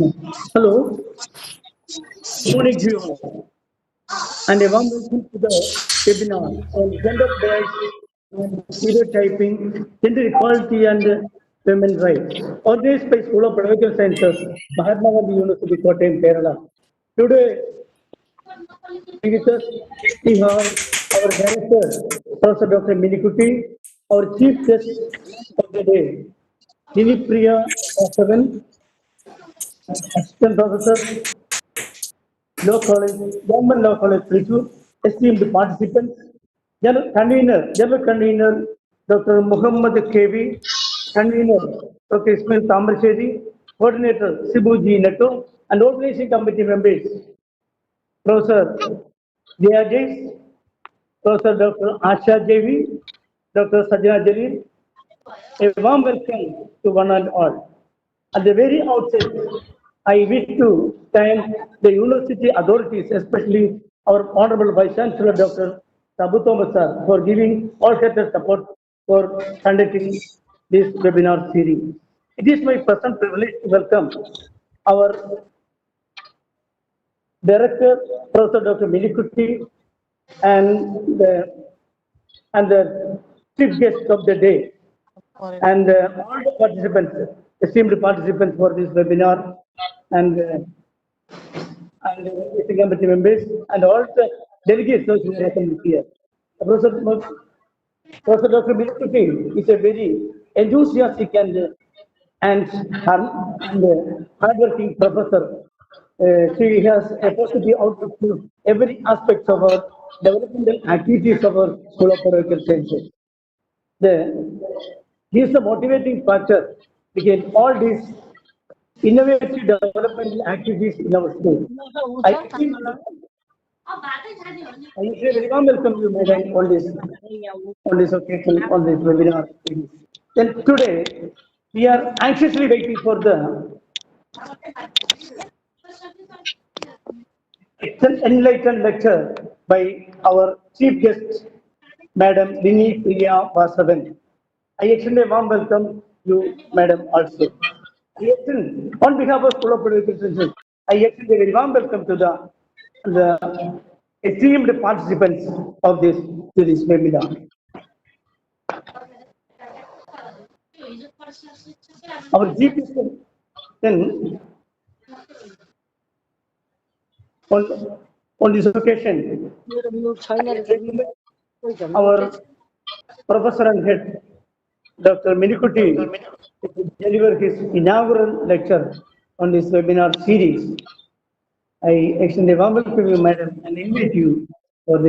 Hello, good morning to you all, and a warm welcome to the webinar on gender-based and stereotyping, gender equality, and women's rights, organized by School of Pedagogical Sciences, Mahatma Gandhi University, Kottayam, Kerala. Today, with us, we have our director, Professor Dr. Minikuti, our chief guest of the day, Nini Priya Vasavan, assistant professor, Law College, Government Law College, Thrissur, esteemed participants, General Convener, Dr. Muhammad KV, Convener, Dr. Ismail Tamarshedi, Coordinator, Sibuji Netto, and Organizing Committee members, Professor Jaya Jais, Professor Dr. Asha JV, Dr. Sajana Jalil, a warm welcome to one and all. At the very outset, I wish to thank the university authorities, especially our Honorable Vice Chancellor Dr. Tabu Thomas sir, for giving all-hearted support for conducting this webinar series. It is my personal privilege to welcome our Director, Professor Dr. Minikuti, and the chief guest of the day, and all the participants, esteemed participants for this webinar, and the committee members, and all the delegates those who are attending here. Professor Dr. Minikuti is a very enthusiastic and hardworking professor. She has a positive outlook to every aspect of our developmental activities of our School of Pedagogical Sciences. He is the motivating factor behind all these innovative developmental activities in our school. I wish a very warm welcome you, madam, on this occasion, on this webinar. Then today, we are anxiously waiting for the enlightened lecture by our chief guest, Madam Nini Priya Vasavan. I extend a warm welcome you, Madam, also. On behalf of School of Pedagogical Sciences, I extend a very warm welcome to the esteemed participants of this webinar. Our GP then on this occasion, our Professor and Head, Dr. Minikuti, to deliver his inaugural lecture on this webinar series. I extend a warm welcome to you, madam, and invite you for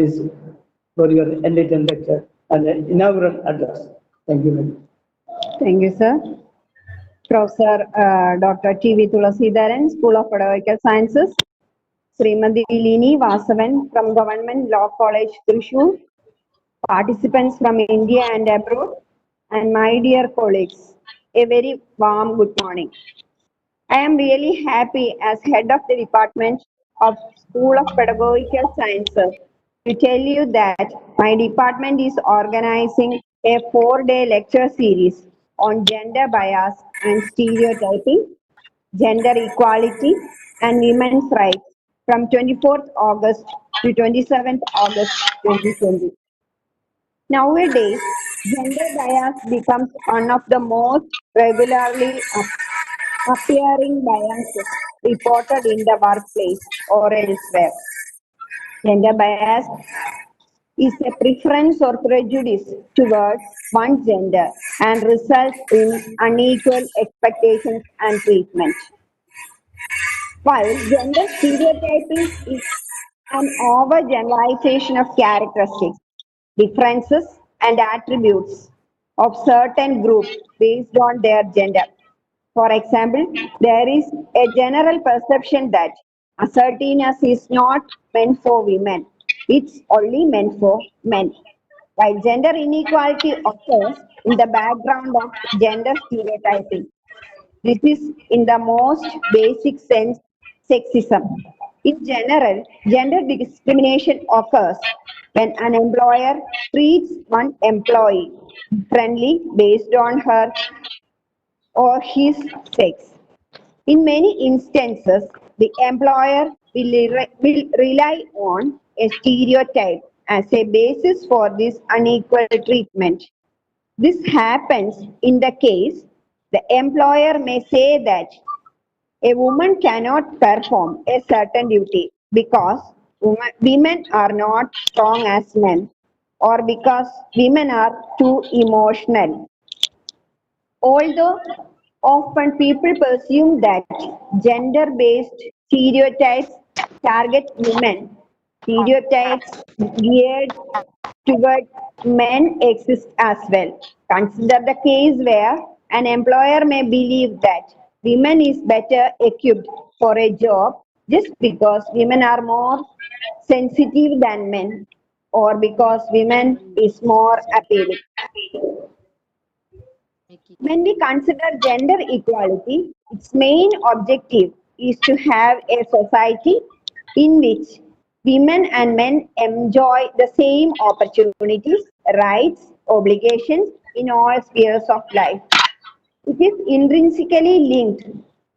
your enlightened lecture and inaugural address. Thank you, madam. Thank you, sir. Professor Dr. T.V. Tulasidaran, School of Pedagogical Sciences, Srimati Nini Vasavan from Government Law College, Thrissur, participants from India and abroad, and my dear colleagues, a very warm good morning. I am really happy as head of the Department of School of Pedagogical Sciences to tell you that my department is organizing a 4-day lecture series on gender bias and stereotyping, gender equality, and women's rights from 24th August to 27th August 2020. Nowadays, gender bias becomes one of the most regularly appearing biases reported in the workplace or elsewhere. Gender bias is a preference or prejudice towards one gender and results in unequal expectations and treatment. While gender stereotyping is an overgeneralization of characteristics, differences, and attributes of certain groups based on their gender. For example, there is a general perception that assertiveness is not meant for women, it's only meant for men. While gender inequality occurs in the background of gender stereotyping, this is in the most basic sense sexism. In general, gender discrimination occurs when an employer treats one employee differently based on her or his sex. In many instances, the employer will rely on a stereotype as a basis for this unequal treatment. This happens in the case the employer may say that a woman cannot perform a certain duty because women are not strong as men or because women are too emotional. Although often people presume that gender-based stereotypes target women, stereotypes geared toward men exist as well. Consider the case where an employer may believe that women is better equipped for a job just because women are more sensitive than men or because women is more appealing. When we consider gender equality, its main objective is to have a society in which women and men enjoy the same opportunities, rights, obligations in all spheres of life. It is intrinsically linked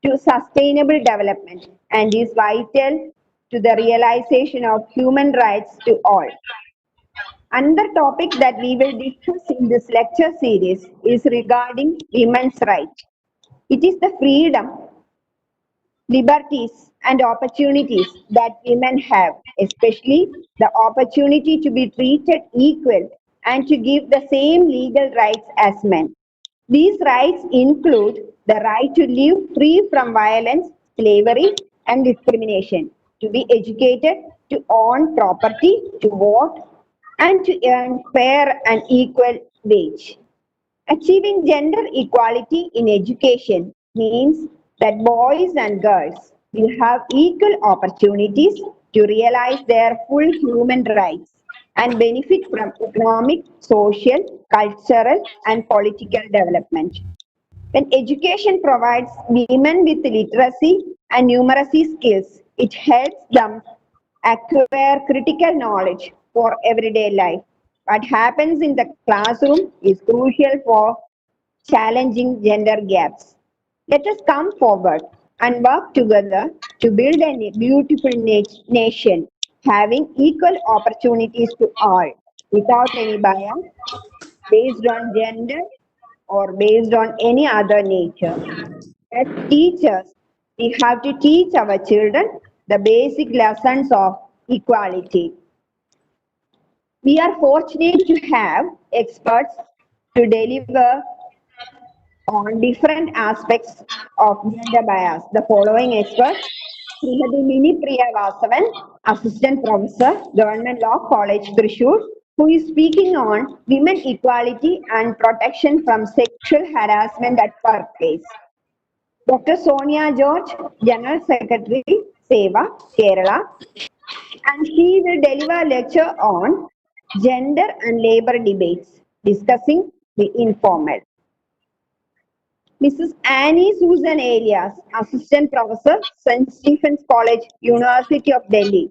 to sustainable development and is vital to the realization of human rights to all. Another topic that we will discuss in this lecture series is regarding women's rights. It is the freedom, liberties, and opportunities that women have, especially the opportunity to be treated equal and to give the same legal rights as men. These rights include the right to live free from violence, slavery, and discrimination, to be educated, to own property, to vote, and to earn fair and equal wage. Achieving gender equality in education means that boys and girls will have equal opportunities to realize their full human rights and benefit from economic, social, cultural, and political development. When education provides women with literacy and numeracy skills, it helps them acquire critical knowledge for everyday life. What happens in the classroom is crucial for challenging gender gaps. Let us come forward and work together to build a beautiful nation having equal opportunities to all without any bias based on gender or based on any other nature. As teachers, we have to teach our children the basic lessons of equality. We are fortunate to have experts to deliver on different aspects of gender bias. The following experts: Srimati Mini Priya Vasavan, Assistant Professor, Government Law College, Thrissur, who is speaking on women equality and protection from sexual harassment at workplace. Dr. Sonia George, General Secretary, SEVA, Kerala, and she will deliver a lecture on gender and labor debates, discussing the informal. Mrs. Annie Susan Elias, Assistant Professor, St. Stephen's College, University of Delhi,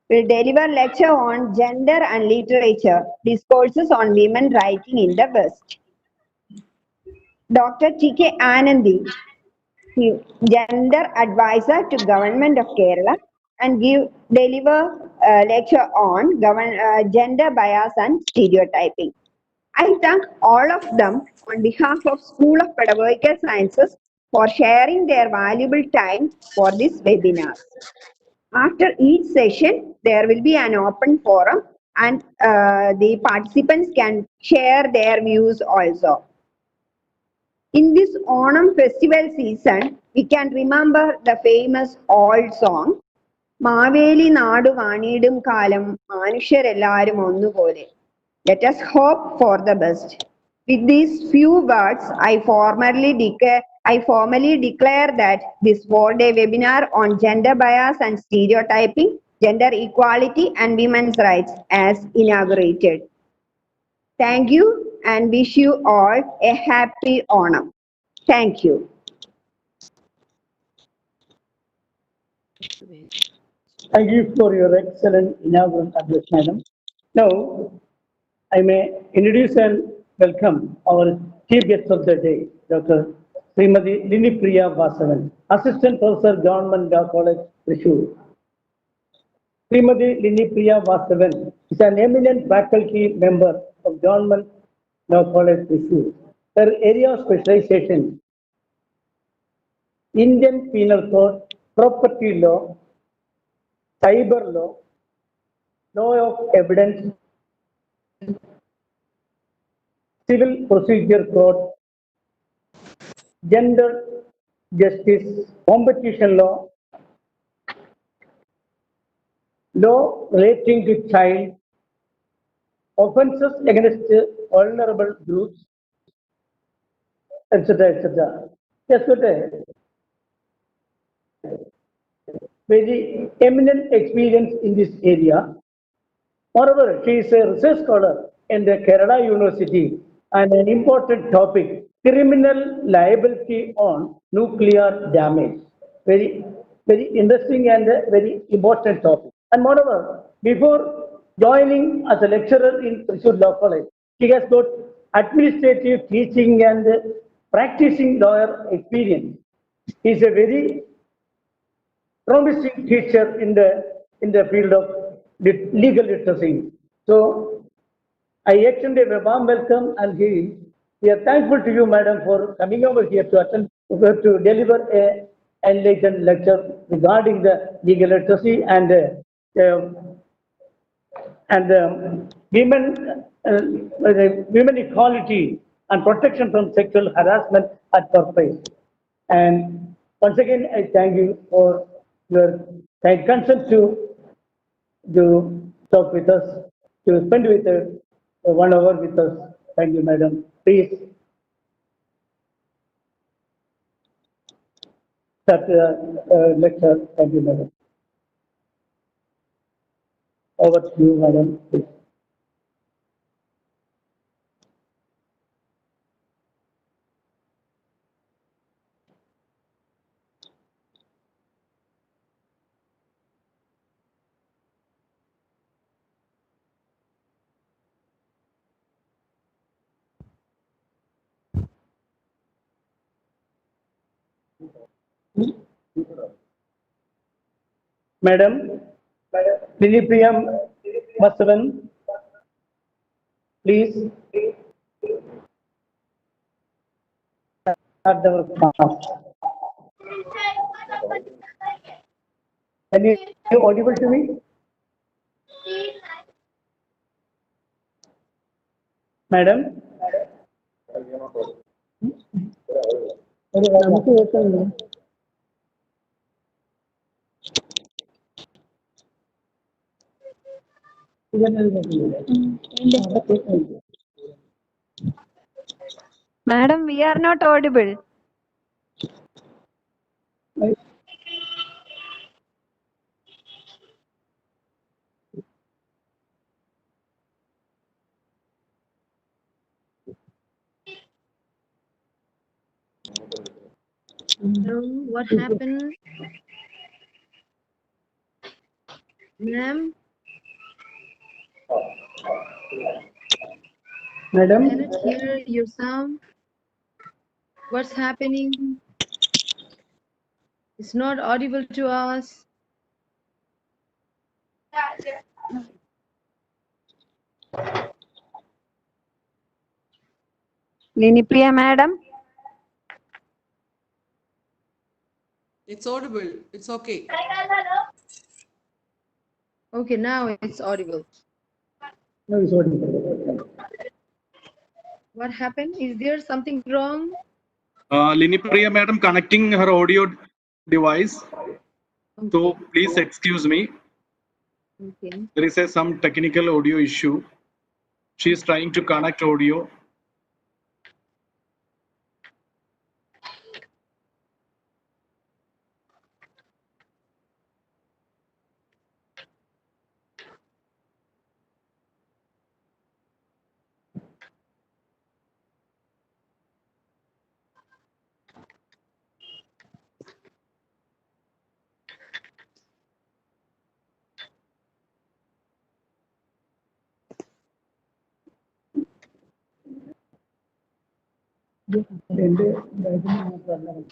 will deliver lecture on gender and literature, discourses on women writing in the West. Dr. T.K. Anandi, Gender Advisor to Government of Kerala, and deliver a lecture on gender bias and stereotyping. I thank all of them on behalf of School of Pedagogical Sciences for sharing their valuable time for this webinar. After each session, there will be an open forum and the participants can share their views also. In this Onam festival season, we can remember the famous old song, Maveli Nadu Vanidum Kalam, Manusharellarum Onnupole. Let us hope for the best. With these few words, I formally declare that this 4-day webinar on gender bias and stereotyping, gender equality and women's rights as inaugurated. Thank you and wish you all a happy Onam. Thank you. Thank you for your excellent inaugural address, madam. Now, I may introduce and welcome our chief guest of the day, Dr. Srimati Lini Priya Vasavan, Assistant Professor, Government Law College, Thrissur. Srimati Lini Priya Vasavan is an eminent faculty member of Government Law College, Thrissur. Her area of specialization: Indian Penal Code, Property Law, Cyber Law, Law of Evidence, Civil Procedure Code, Gender Justice, Competition Law, Law relating to child, Offences against vulnerable groups, etc., etc. Yes, got a very eminent experience in this area. Moreover, she is a research scholar in the Kerala University and an important topic, criminal liability on nuclear damage. Very interesting and a very important topic. And moreover, before joining as a lecturer in Thrissur Law College, she has got administrative teaching and practicing lawyer experience. He is a very promising teacher in the field of legal literacy. So I extend a warm welcome, and we are thankful to you, madam, for coming over here to attend, to deliver a enlightened lecture regarding the legal literacy um, and women equality and protection from sexual harassment at workplace. And once again, I thank you for your kind consent to talk with us, to spend with 1 hour with us. Thank you, madam. Please start the lecture. Thank you, madam. Over to you, madam. Please. Madam, Lily Priyam Vasavan, please start the class. Can you audible to me? Madam? നമുക്ക് കേൾക്കുന്നില്ല. Madam, we are not audible. Hello, what happened? Ma'am, Madam? cannot hear your sound. What's happening? It's not audible to us. Linipriya madam. It's audible. It's okay. Okay, now it's audible. No, it's audible. What happened? Is there something wrong? Lini Priya madam connecting her audio device. So please excuse me. Okay. There is some technical audio issue. She is trying to connect audio. എന്റെ ബാഗിൽ മാത്രമല്ല.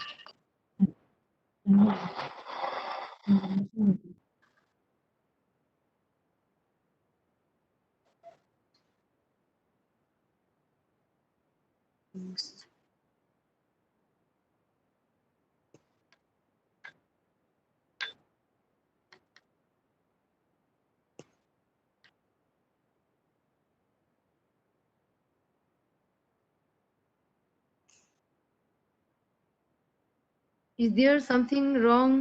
Is there something wrong?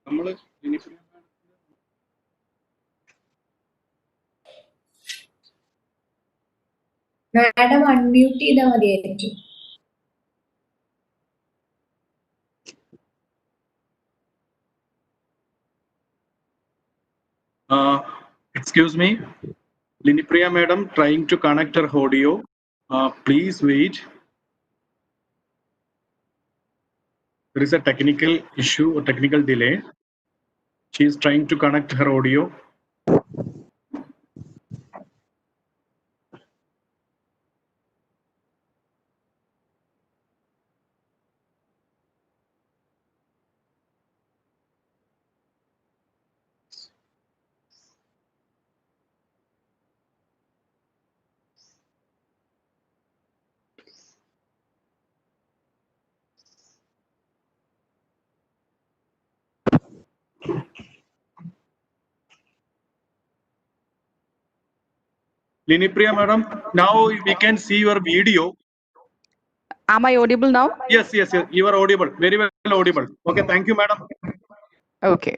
നമ്മള് ലിനിപ്രിയ madam unmute ചെയ്താൽ മതിയായിരിക്കും. excuse me, Linipriya madam trying to connect her audio. Please wait. There is a technical issue or technical delay. She is trying to connect her audio. Linipriya madam, now we can see your video. Am I audible now? Yes, yes, yes. You are audible. Very well audible. Okay, thank you, madam. Okay.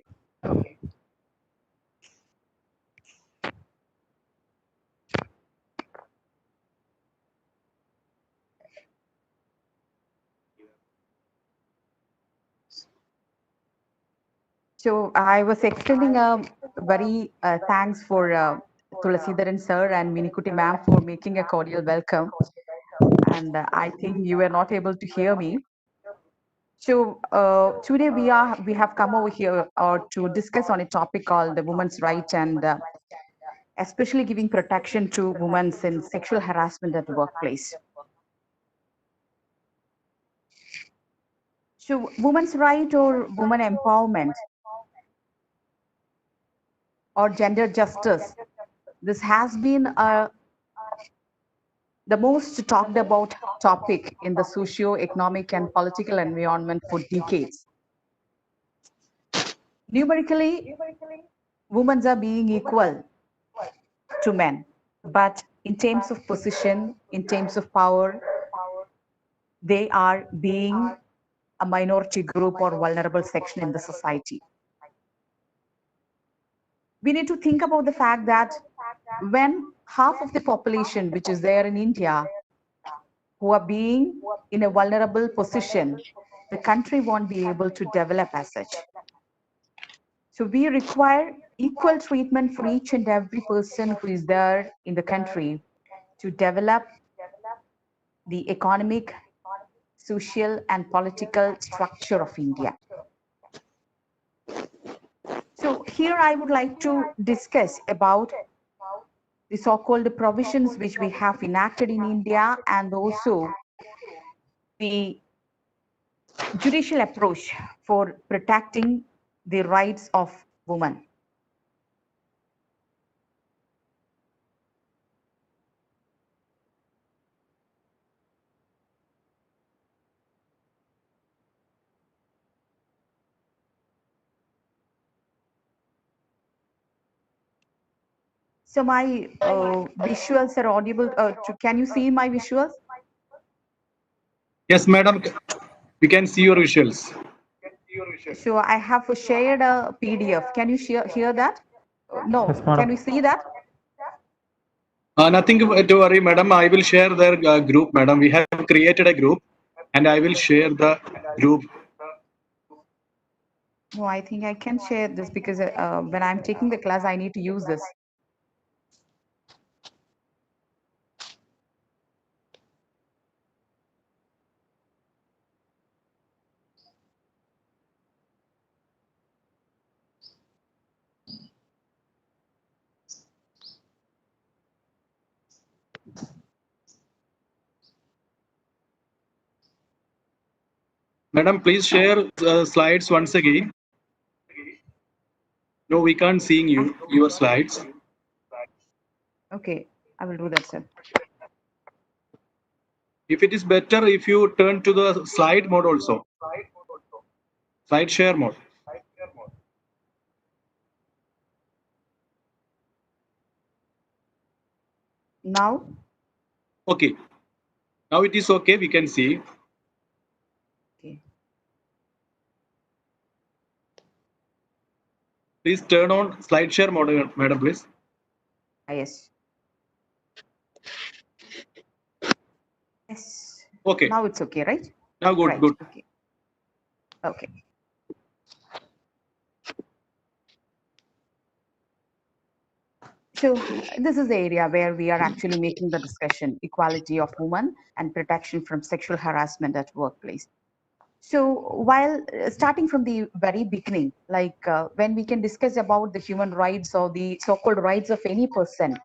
So I was extending a very thanks for Tulasidaran sir and Minikuti ma'am for making a cordial welcome. And I think you were not able to hear me. So today we have come over here to discuss on a topic called the women's right and especially giving protection to women in sexual harassment at the workplace. So women's right or women empowerment or gender justice, this has been the most talked about topic in the socio-economic and political environment for decades. Numerically, women are being equal to men, but in terms of position, in terms of power, they are being a minority group or vulnerable section in the society. We need to think about the fact that when half of the population which is there in India who are being in a vulnerable position, the country won't be able to develop as such. So we require equal treatment for each and every person who is there in the country to develop the economic, social, and political structure of India. So here I would like to discuss about the so-called provisions which we have enacted in India and also the judicial approach for protecting the rights of women. So my visuals are audible. Can you see my visuals? Yes, madam. We can see your visuals. So I have shared a PDF. Can you hear that? No. Yes, madam. Can we see that? Nothing to worry, madam. I will share their group, madam. We have created a group, and I will share the group. No, I think I can share this because when I'm taking the class, I need to use this. Madam, please share slides once again. No, we can't seeing you, your slides. Okay, I will do that, sir. If it is better, if you turn to the slide mode also. Slide share mode. Now, Okay. Now it is okay, we can see. okay. Please turn on slide share mode, madam, please. Yes. Yes. Okay. Now it's okay, right? Now good, Right. good. Okay. Okay. So this is the area where we are actually making the discussion, equality of women and protection from sexual harassment at workplace. So while starting from the very beginning, like when we can discuss about the human rights or the so-called rights of any person,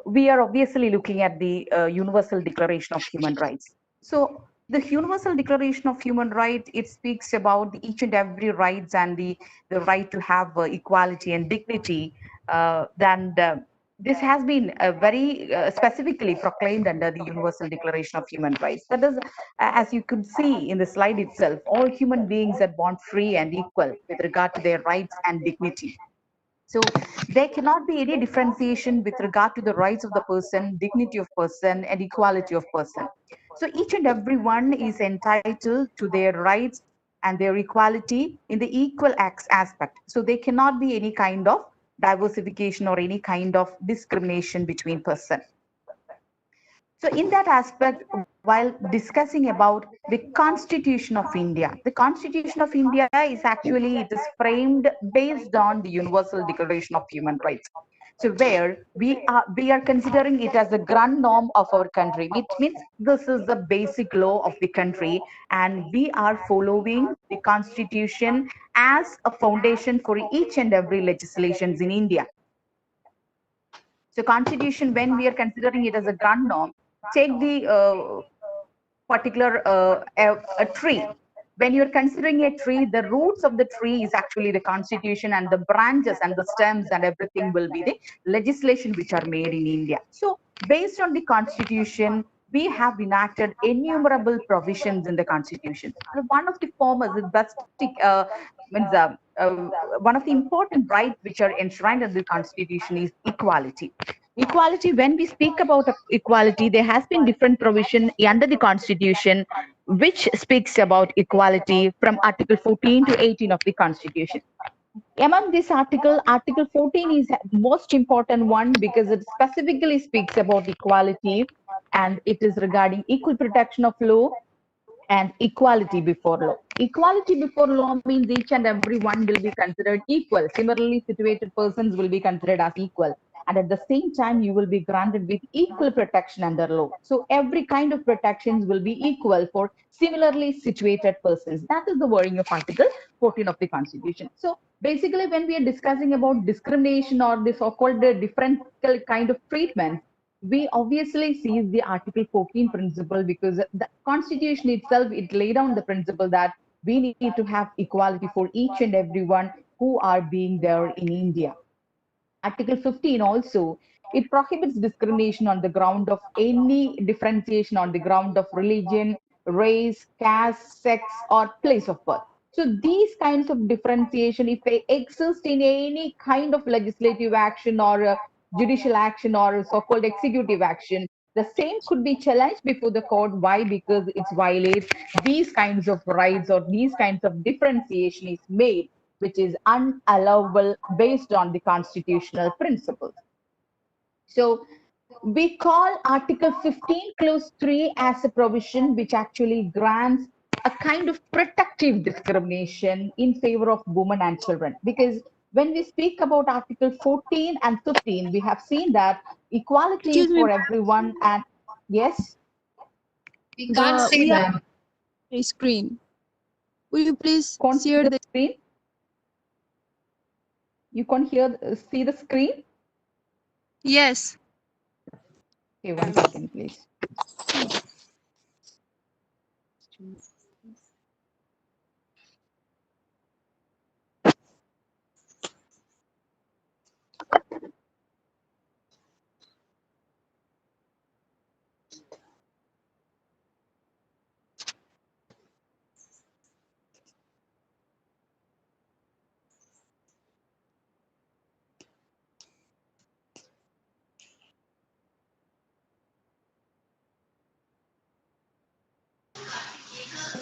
we are obviously looking at the Universal Declaration of Human Rights. So the Universal Declaration of Human Rights, it speaks about each and every rights and the right to have equality and dignity. And this has been very specifically proclaimed under the Universal Declaration of Human Rights. That is, as you could see in the slide itself, all human beings are born free and equal with regard to their rights and dignity. So there cannot be any differentiation with regard to the rights of the person, dignity of person, and equality of person. So each and every one is entitled to their rights and their equality in the equal aspect. So there cannot be any kind of diversification or any kind of discrimination between person. So in that aspect, while discussing about the Constitution of India, the Constitution of India is actually, it is framed based on the Universal Declaration of Human Rights. So where we are considering it as a grand norm of our country. It means this is the basic law of the country, and we are following the Constitution as a foundation for each and every legislations in India. So Constitution, when we are considering it as a grand norm, take the particular a tree. When you're considering a tree, the roots of the tree is actually the Constitution, and the branches and the stems and everything will be the legislation which are made in India. So based on the Constitution, we have enacted innumerable provisions in the Constitution. And one of the foremost, the best means one of the important rights which are enshrined in the Constitution is equality. Equality, when we speak about equality, there has been different provision under the Constitution which speaks about equality from Article 14 to 18 of the Constitution. Among this Article 14 is the most important one because it specifically speaks about equality, and it is regarding equal protection of law and equality before law. Equality before law means each and every one will be considered equal. Similarly situated persons will be considered as equal. And at the same time, you will be granted with equal protection under law. So every kind of protections will be equal for similarly situated persons. That is the wording of Article 14 of the Constitution. So basically, when we are discussing about discrimination or the so-called different kind of treatment, we obviously see the Article 14 principle, because the Constitution itself, it laid down the principle that we need to have equality for each and everyone who are being there in India. Article 15 also, it prohibits discrimination on the ground of any differentiation on the ground of religion, race, caste, sex, or place of birth. So these kinds of differentiation, if they exist in any kind of legislative action or judicial action or so-called executive action, the same could be challenged before the court. Why? Because it violates these kinds of rights, or these kinds of differentiation is made, which is unallowable based on the constitutional principles. So we call Article 15 Clause 3 as a provision which actually grants a kind of protective discrimination in favor of women and children. Because when we speak about Article 14 and 15, we have seen that equality Excuse is me, for everyone. And yes, We can't see we are them. on a screen. Will you please can't see share the the screen. You can't see the screen. yes. Okay, 1 second, please.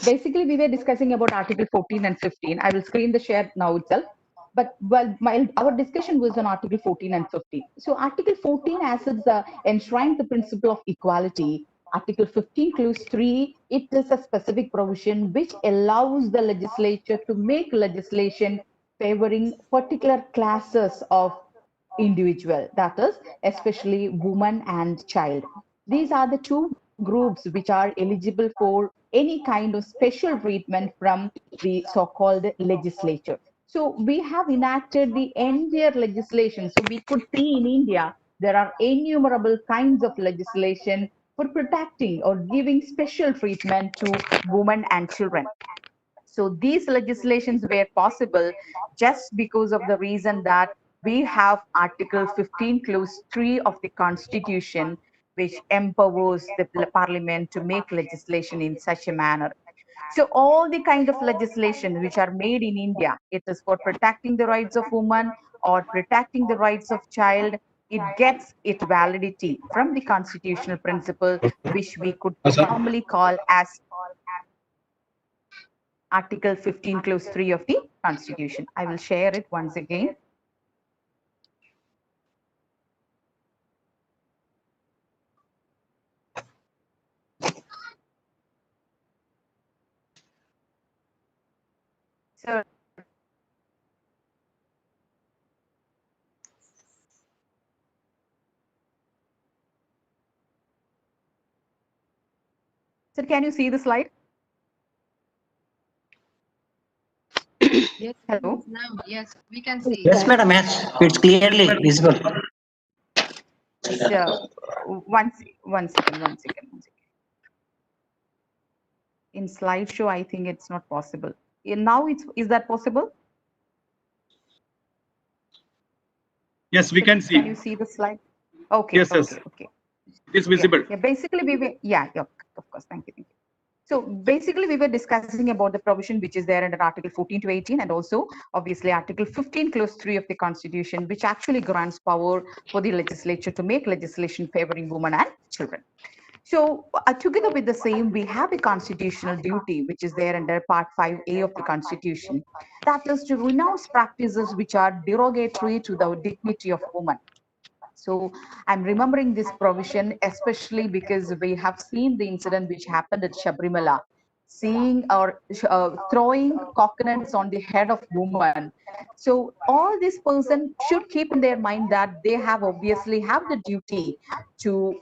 basically we were discussing about Article 14 and 15. I will screen the share now itself. But well, our discussion was on Article 14 and 15. So Article 14 as it's enshrined the principle of equality. Article 15 clause 3, it is a specific provision which allows the legislature to make legislation favoring particular classes of individual, that is especially woman and child. These are the two groups which are eligible for any kind of special treatment from the so-called legislature. So we have enacted the entire legislation. So we could see in India, there are innumerable kinds of legislation for protecting or giving special treatment to women and children. So these legislations were possible just because of the reason that we have Article 15 clause 3 of the Constitution, which empowers the parliament to make legislation in such a manner. So all the kind of legislation which are made in India, it is for protecting the rights of women or protecting the rights of child. It gets its validity from the constitutional principle, which we could normally call as Article 15 clause 3 of the Constitution. I will share it once again. So sir, can you see the slide? Yes, Hello? now, yes, we can see. Yes, madam. Yes, it's clearly visible. So, one second. In slideshow, I think it's not possible. Now is that possible? Yes, we can Can you see. see the slide? Okay. Yes, yes. Okay. It is visible. Yeah, basically we were, yeah, of course. Thank you. So basically we were discussing about the provision which is there under Article 14 to 18 and also obviously Article 15 clause 3 of the Constitution, which actually grants power for the legislature to make legislation favoring women and children. So together with the same, we have a constitutional duty, which is there under Part 5A of the Constitution, that is to renounce practices which are derogatory to the dignity of woman. So I'm remembering this provision, especially because we have seen the incident which happened at Shabrimala, seeing or throwing coconuts on the head of woman. So all this person should keep in their mind that they have obviously have the duty to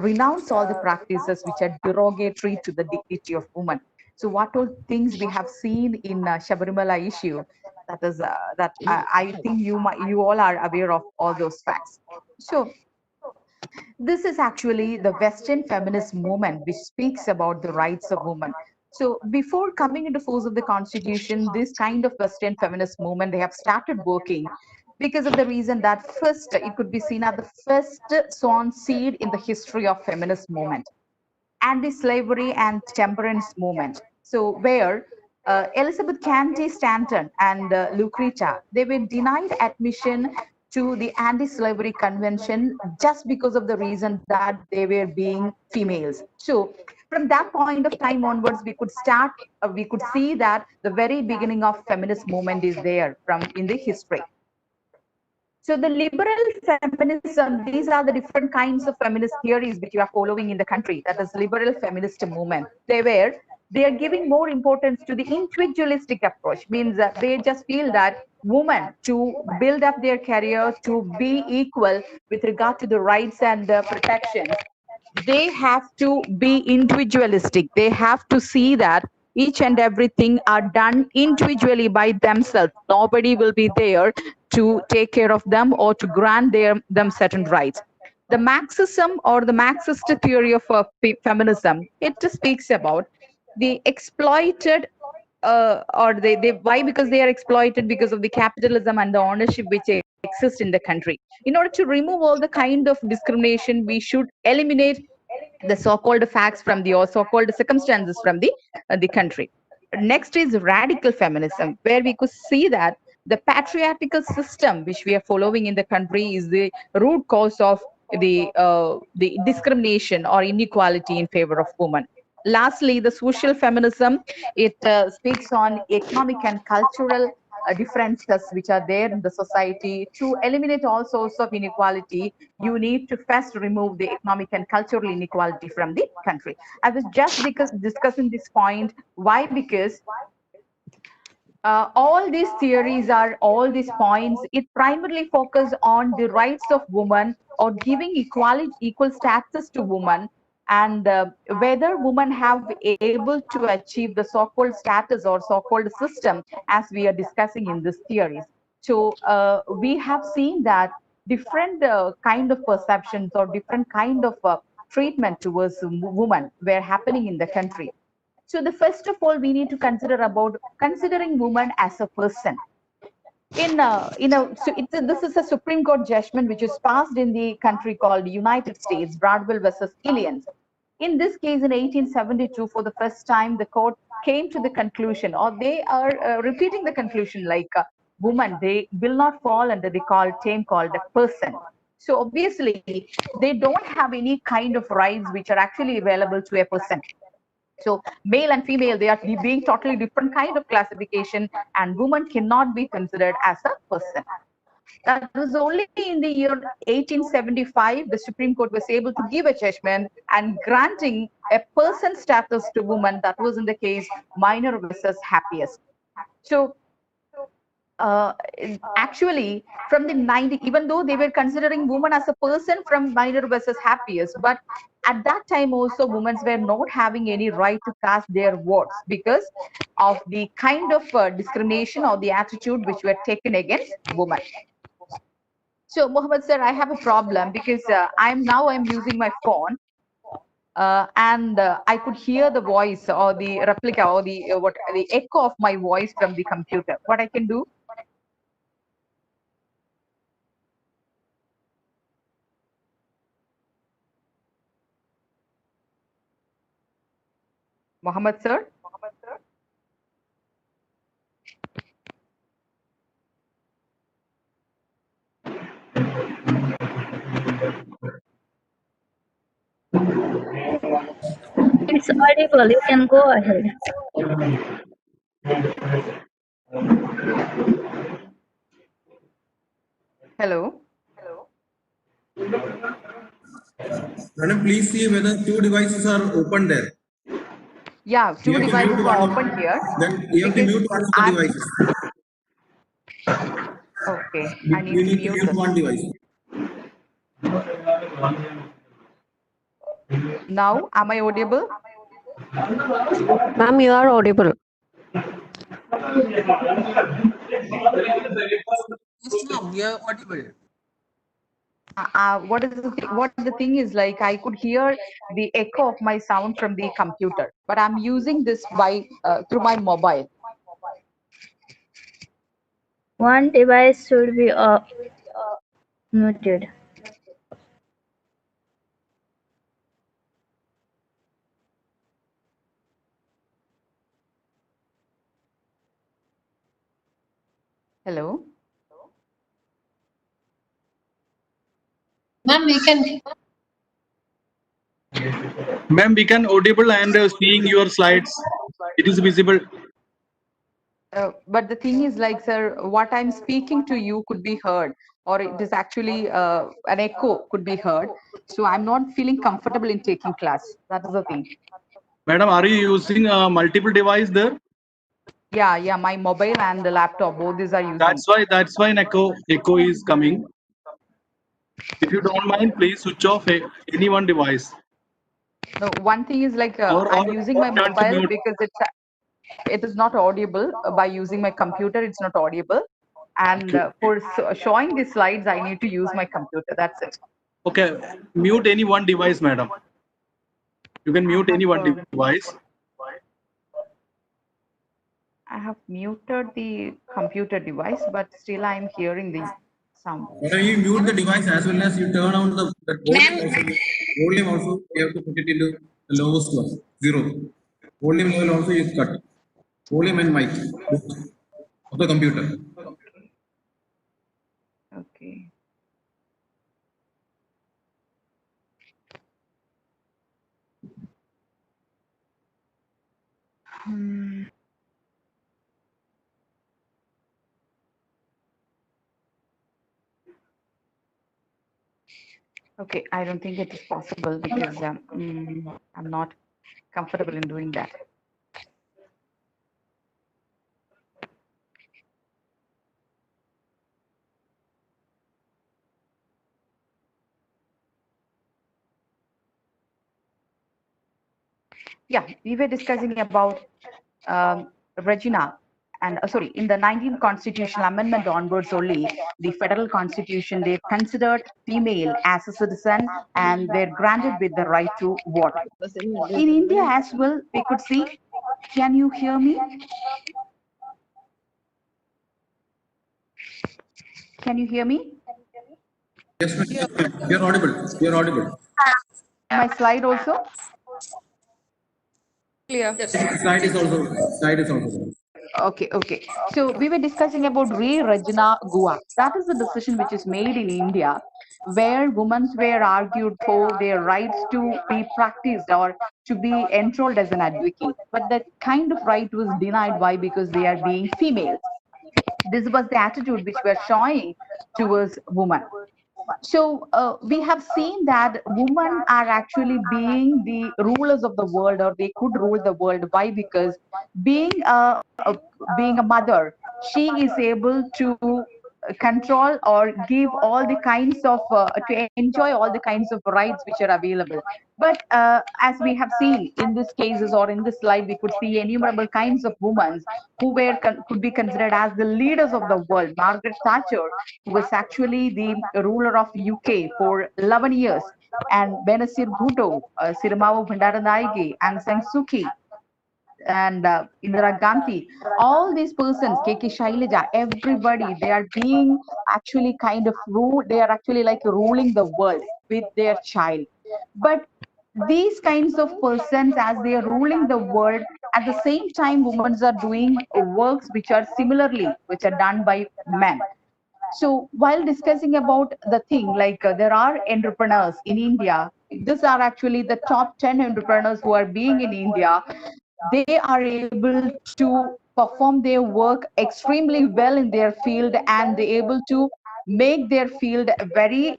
renounce all the practices which are derogatory to the dignity of woman. So what all things we have seen in Shabrimala issue, that is that I think you all are aware of all those facts. So this is actually the Western feminist movement which speaks about the rights of women. So before coming into force of the Constitution, this kind of Western feminist movement, they have started working because of the reason that first, it could be seen as the first sown seed in the history of feminist movement, anti-slavery and temperance movement. So where Elizabeth Cady Stanton and Lucretia, they were denied admission to the anti-slavery convention just because of the reason that they were being females. So from that point of time onwards, we could see that the very beginning of feminist movement is there from in the history. So the liberal feminism, these are the different kinds of feminist theories which you are following in the country. That is liberal feminist movement. They are giving more importance to the individualistic approach, means that they just feel that women to build up their career, to be equal with regard to the rights and protections, they have to be individualistic. They have to see that each and everything are done individually by themselves. Nobody will be there to take care of them or to grant them certain rights. The Marxism or the Marxist theory of feminism, it just speaks about the exploited or they why, because they are exploited because of the capitalism and the ownership which exists in the country. In order to remove all the kind of discrimination, we should eliminate the so-called facts from the or so-called circumstances from the country. Next is radical feminism, where we could see that the patriarchal system which we are following in the country is the root cause of the discrimination or inequality in favor of women. lastly, the social feminism, it speaks on economic and cultural differences which are there in the society. To eliminate all sorts of inequality, you need to first remove the economic and cultural inequality from the country. I was just discussing this point. Why? Because all these theories are all these points, it primarily focus on the rights of women or giving equal status to women, and whether women have able to achieve the so-called status or so-called system as we are discussing in these theories. So we have seen that different kind of perceptions or different kind of treatment towards women were happening in the country. So the first of all, we need to consider about considering woman as a person. This is a Supreme Court judgment which is passed in the country called United States, Bradwell versus Illians. In this case, in 1872, for the first time, the court came to the conclusion, or they are repeating the conclusion, like woman, they will not fall under the term called a person. So obviously, they don't have any kind of rights which are actually available to a person. So male and female, they are being totally different kind of classification, and woman cannot be considered as a person. That was only in the year 1875 the Supreme Court was able to give a judgment and granting a person status to woman. That was in the case Minor versus Happiest. So actually from the 90, even though they were considering woman as a person from Minor versus Happiest, but at that time also women were not having any right to cast their votes because of the kind of discrimination or the attitude which were taken against women. So Mohammed sir, I have a problem because I'm using my phone, and I could hear the voice or the replica or the the echo of my voice from the computer. What I can do? Mohammed sir? It's audible. You can go ahead. Hello? Madam, please see whether two devices are open there. Yeah, two devices are open here. Then you have to mute one of the devices. Okay, I You need to need to mute mute this. one device. Now, am I audible? Ma'am, you are audible. Yes, ma'am, you're audible. What the thing is, like, I could hear the echo of my sound from the computer, but I'm using this by through my mobile. One device should be muted. Hello? Ma'am, we can. Ma'am, we can audible and seeing your slides. It is visible. But the thing is, like, sir, what I'm speaking to you could be heard, or it is actually an echo could be heard. So I'm not feeling comfortable in taking class. That is the thing. Madam, are you using multiple device there? Yeah, my mobile and the laptop, both these are using. That's why an echo is coming. If you don't mind, please switch off any one device. No, one thing is like I'm using my turn to mobile mute. because it is not audible. By using my computer, it's not audible. And for showing the slides, I need to use my computer. That's it. Okay, mute any one device, madam. You can mute any one device. I have muted the computer device, but still I'm hearing the sound. Whether you mute the device as well as you turn on the volume also, you have to put it into the lowest one, 0. Volume level also is cut. Volume and mic of the computer. Okay. Hmm. Okay, I don't think it is possible because I'm not comfortable in doing that. Yeah, we were discussing about Regina, and sorry, in the 19th constitutional amendment onwards only, the federal constitution, they considered female as a citizen and they're granted with the right to vote. In India as well, we could see, can you hear me? Can you hear me? Yes, ma'am. Yes, ma'am. You're audible. You're audible. My slide also? Clear. Slide is also. Okay, okay. So we were discussing about Re Regina Gua. That is the decision which is made in India, where women were argued for their rights to be practiced or to be enrolled as an advocate. But that kind of right was denied. Why? Because they are being female. This was the attitude which were showing towards women. So we have seen that women are actually being the rulers of the world, or they could rule the world. Why? Because being a mother, she is able to control or give all the kinds of to enjoy all the kinds of rights which are available. But as we have seen in these cases or in this slide, we could see innumerable kinds of women who could be considered as the leaders of the world. Margaret Thatcher was actually the ruler of UK for 11 years, and Benazir Bhutto, Sirmavu Bandaranaike, Aung San Suu Kyi, and Indira Gandhi, all these persons, KK Shailaja, everybody, they are being actually kind of rule. They are actually like ruling the world with their child. But these kinds of persons, as they are ruling the world, at the same time, women are doing works which are similarly, which are done by men. So while discussing about the thing, like there are entrepreneurs in India, these are actually the top 10 entrepreneurs who are being in India. They are able to perform their work extremely well in their field, and they're able to make their field a very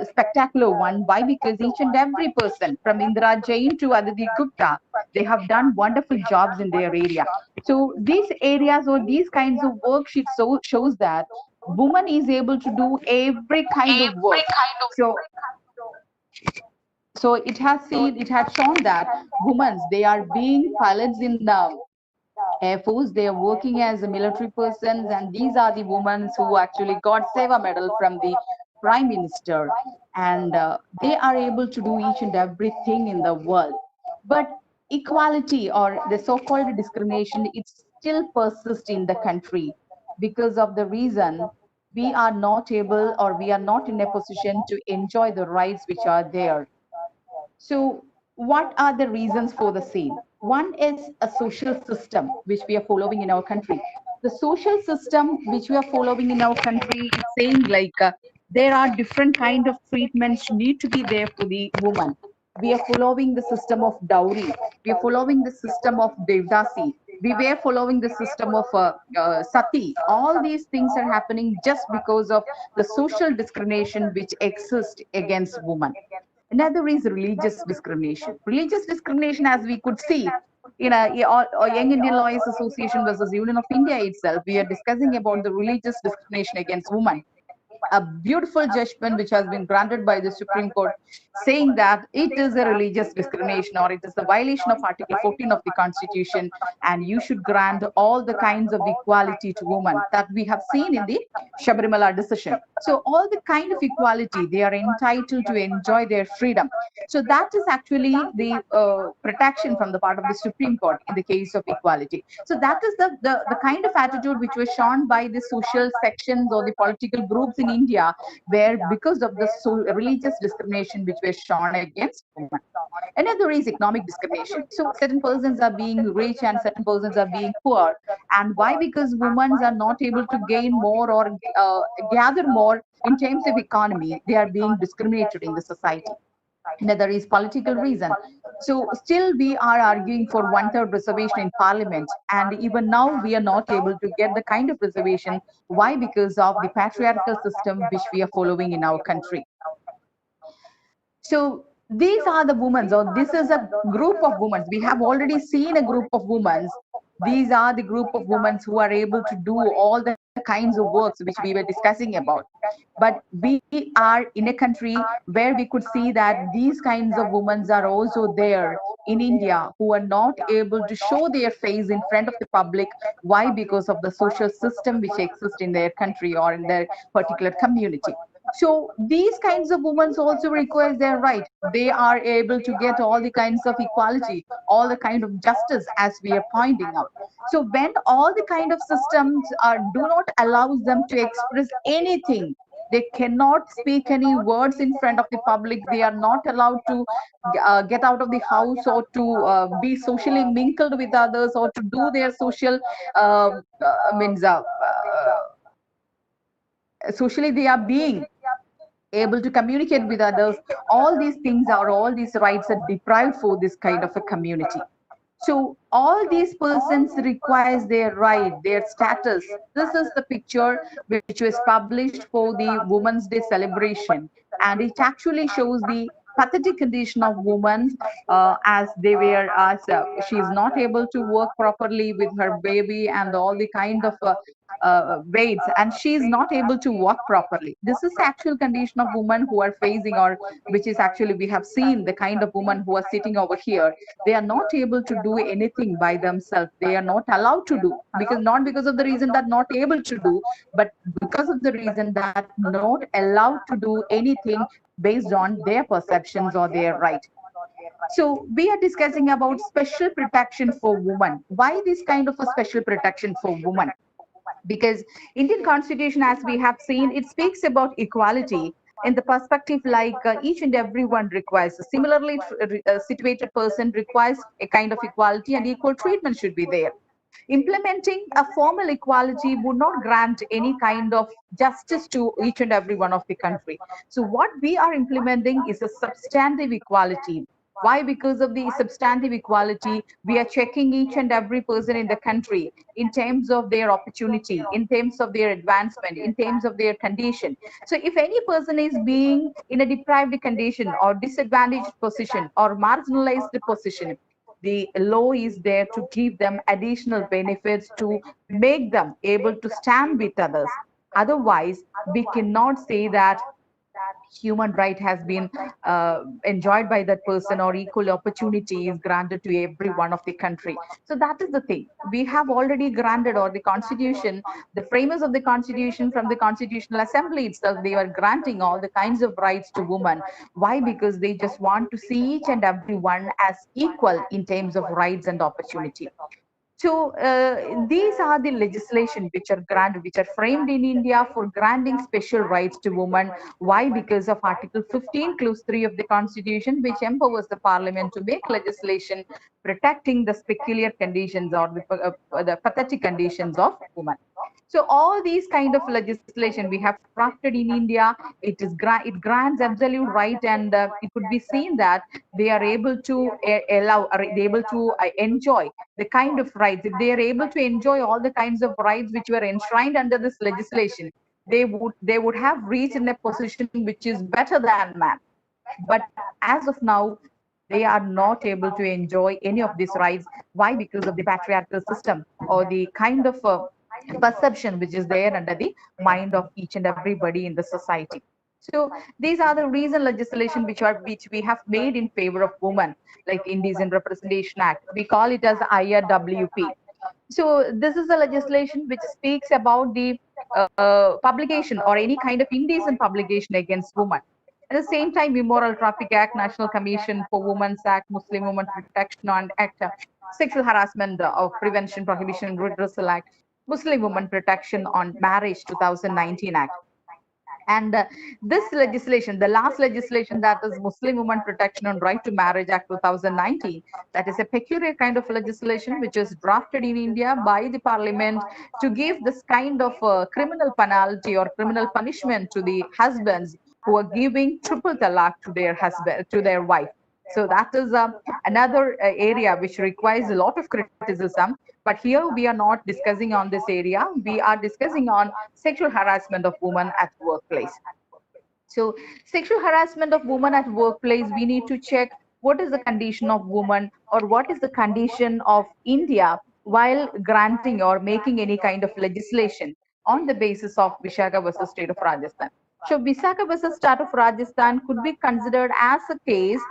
spectacular one. Why? Because each and every person from Indira Jain to Aditi Gupta, they have done wonderful jobs in their area. So these areas or these kinds of work shows that woman is able to do every kind of work. So it has shown that women, they are being pilots in the Air Force, they are working as military persons, and these are the women who actually got Seva Medal from the Prime Minister, and they are able to do each and everything in the world. But equality or the so-called discrimination, it still persists in the country because of the reason we are not able or we are not in a position to enjoy the rights which are there. So, what are the reasons for the same? One is a social system which we are following in our country. The social system which we are following in our country is saying like there are different kind of treatments need to be there for the woman. We are following the system of dowry. We are following the system of devdasi. We were following the system of sati. All these things are happening just because of the social discrimination which exists against women. Another is religious discrimination. Religious discrimination, as we could see in a Young Indian Lawyers Association versus Union of India itself, we are discussing about the religious discrimination against women. A beautiful judgment which has been granted by the Supreme Court saying that it is a religious discrimination or it is a violation of Article 14 of the Constitution, and you should grant all the kinds of equality to women that we have seen in the Shabarimala decision. So all the kind of equality, they are entitled to enjoy their freedom. So that is actually the protection from the part of the Supreme Court in the case of equality. So that is the kind of attitude which was shown by the social sections or the political groups in India, where because of the religious discrimination which was shown against women. Another is economic discrimination. So certain persons are being rich and certain persons are being poor. And why? Because women are not able to gain more or gather more in terms of economy. They are being discriminated in the society. Another is political reason. So still we are arguing for 1/3 reservation in parliament, and even now we are not able to get the kind of reservation. Why? Because of the patriarchal system which we are following in our country. So these are the women, or this is a group of women. We have already seen a group of women. These are the group of women who are able to do all the kinds of works which we were discussing about. But we are in a country where we could see that these kinds of women are also there in India who are not able to show their face in front of the public. Why? Because of the social system which exists in their country or in their particular community. So these kinds of women also require their right. They are able to get all the kinds of equality, all the kind of justice as we are pointing out. So when all the kind of systems do not allow them to express anything, they cannot speak any words in front of the public. They are not allowed to get out of the house or to be socially mingled with others or to do their social means socially they are being able to communicate with others. All these things are, all these rights are deprived for this kind of a community. So all these persons requires their right, their status. This is the picture which was published for the Women's Day celebration, and it actually shows the pathetic condition of women as they were, as she is not able to work properly with her baby and all the kind of weights, and she is not able to walk properly. This is the actual condition of women who are facing, or which is actually we have seen the kind of women who are sitting over here. They are not able to do anything by themselves. They are not allowed to do, because not because of the reason that not able to do, but because of the reason that not allowed to do anything based on their perceptions or their right. So we are discussing about special protection for women. Why this kind of a special protection for women? Because Indian Constitution, as we have seen, it speaks about equality in the perspective like each and everyone requires. A similarly situated person requires a kind of equality, and equal treatment should be there. Implementing a formal equality would not grant any kind of justice to each and every one of the country. So what we are implementing is a substantive equality. Why? Because of the substantive equality, we are checking each and every person in the country in terms of their opportunity, in terms of their advancement, in terms of their condition. So if any person is being in a deprived condition or disadvantaged position or marginalized position, the law is there to give them additional benefits to make them able to stand with others. Otherwise, we cannot say that human right has been enjoyed by that person or equal opportunity is granted to every one of the country. So that is the thing. We have already granted, or the constitution, the framers of the constitution from the constitutional assembly itself, they were granting all the kinds of rights to women. Why? Because they just want to see each and every one as equal in terms of rights and opportunity. So these are the legislation which are granted, which are framed in India for granting special rights to women. Why? Because of Article 15, Clause 3 of the Constitution, which empowers the Parliament to make legislation protecting the peculiar conditions or the pathetic conditions of women. So all these kind of legislation we have crafted in India, it grants absolute right, and it could be seen that they are able to enjoy the kind of rights. If they are able to enjoy all the kinds of rights which were enshrined under this legislation, they would have reached in a position which is better than man. But as of now, they are not able to enjoy any of these rights. Why? Because of the patriarchal system or the kind of perception which is there under the mind of each and everybody in the society. So these are the recent legislation which we have made in favor of women, like Indecent Representation Act. We call it as IRWP. So this is a legislation which speaks about the publication or any kind of indecent publication against women. At the same time, Immoral Traffic Act, National Commission for Women's Act, Muslim Women Protection Act, Sexual Harassment of Prevention, Prohibition, and Redressal Act, Muslim Women Protection on Marriage 2019 Act. And this legislation, the last legislation, that is Muslim Women Protection on Right to Marriage Act 2019, that is a peculiar kind of legislation which was drafted in India by the Parliament to give this kind of criminal penalty or criminal punishment to the husbands who are giving triple talaq to their husband, to their wife. So that is another area which requires a lot of criticism. But here we are not discussing on this area. We are discussing on sexual harassment of women at workplace. So sexual harassment of women at workplace, we need to check what is the condition of women or what is the condition of India while granting or making any kind of legislation on the basis of Vishaka versus state of Rajasthan. So Vishaka versus state of Rajasthan could be considered as a case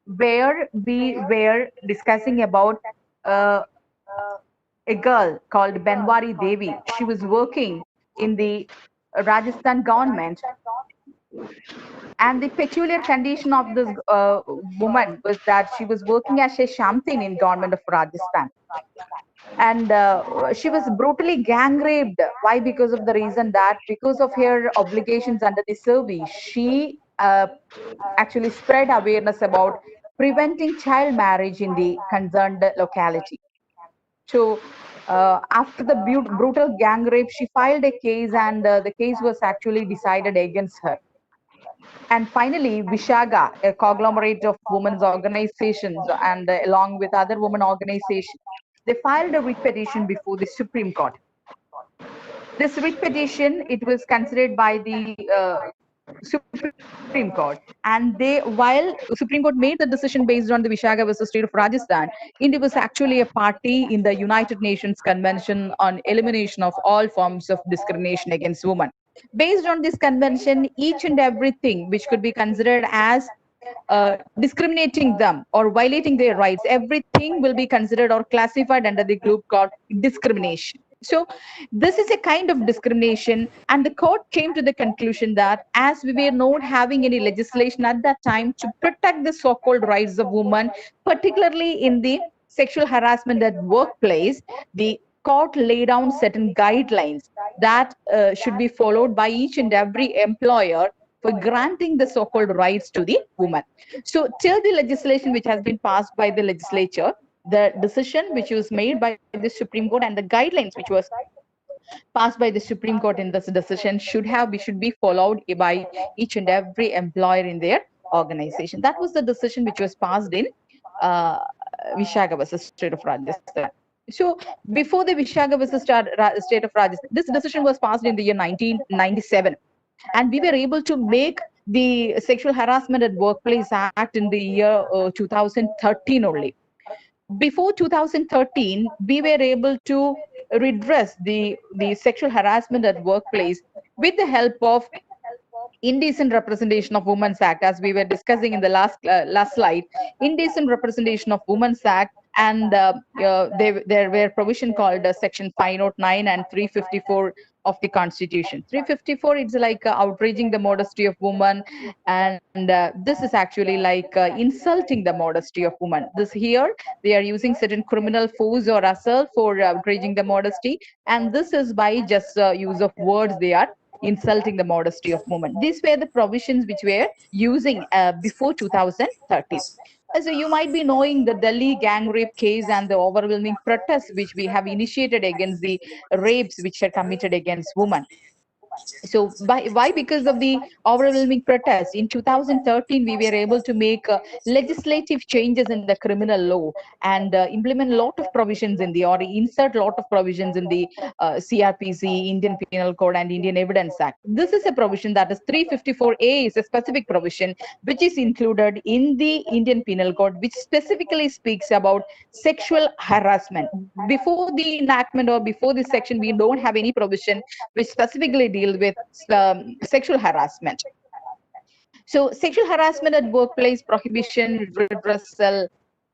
where we were discussing about a girl called Benwari Devi. She was working in the Rajasthan government, and the peculiar condition of this woman was that she was working as a Shamtin in government of Rajasthan. And she was brutally gang raped. Why? Because of the reason that because of her obligations under the service, she actually spread awareness about preventing child marriage in the concerned locality. So after the brutal gang rape, she filed a case, and the case was actually decided against her. And finally, Vishaga, a conglomerate of women's organizations, and along with other women organizations, they filed a writ petition before the Supreme Court. This writ petition, it was considered by the Supreme Court, and while Supreme Court made the decision based on the Vishaga versus state of Rajasthan, India was actually a party in the United Nations Convention on Elimination of All Forms of Discrimination Against Women. Based on this convention, each and everything which could be considered as discriminating them or violating their rights, everything will be considered or classified under the group called discrimination. So this is a kind of discrimination, and the court came to the conclusion that as we were not having any legislation at that time to protect the so-called rights of women, particularly in the sexual harassment at workplace, the court laid down certain guidelines that should be followed by each and every employer for granting the so-called rights to the woman. So till the legislation which has been passed by the legislature, the decision which was made by the Supreme Court and the guidelines which was passed by the Supreme Court in this decision should be followed by each and every employer in their organization. That was the decision which was passed in Vishaga versus state of Rajasthan. So before the Vishaga versus state of Rajasthan, this decision was passed in the year 1997. And we were able to make the Sexual Harassment at Workplace Act in the year 2013 only. Before 2013, we were able to redress the sexual harassment at workplace with the help of Indecent Representation of Women's Act, as we were discussing in the last slide. Indecent Representation of Women's Act, and there were provision called Section 509 and 354 of the Constitution. 354, it's like outraging the modesty of woman, and this is actually like insulting the modesty of woman. This here, they are using certain criminal force or assault for outraging the modesty, and this is by just use of words they are insulting the modesty of women. These were the provisions which were using before 2013. So you might be knowing the Delhi gang rape case and the overwhelming protests which we have initiated against the rapes which are committed against women. So why? Because of the overwhelming protests in 2013, we were able to make legislative changes in the criminal law and implement a lot of provisions in the, or insert a lot of provisions in the CRPC, Indian Penal Code, and Indian Evidence Act. This is a provision, that is 354A is a specific provision which is included in the Indian Penal Code, which specifically speaks about sexual harassment. Before the enactment or before this section, we don't have any provision which specifically deals with sexual harassment. So Sexual Harassment at Workplace Prohibition Redressal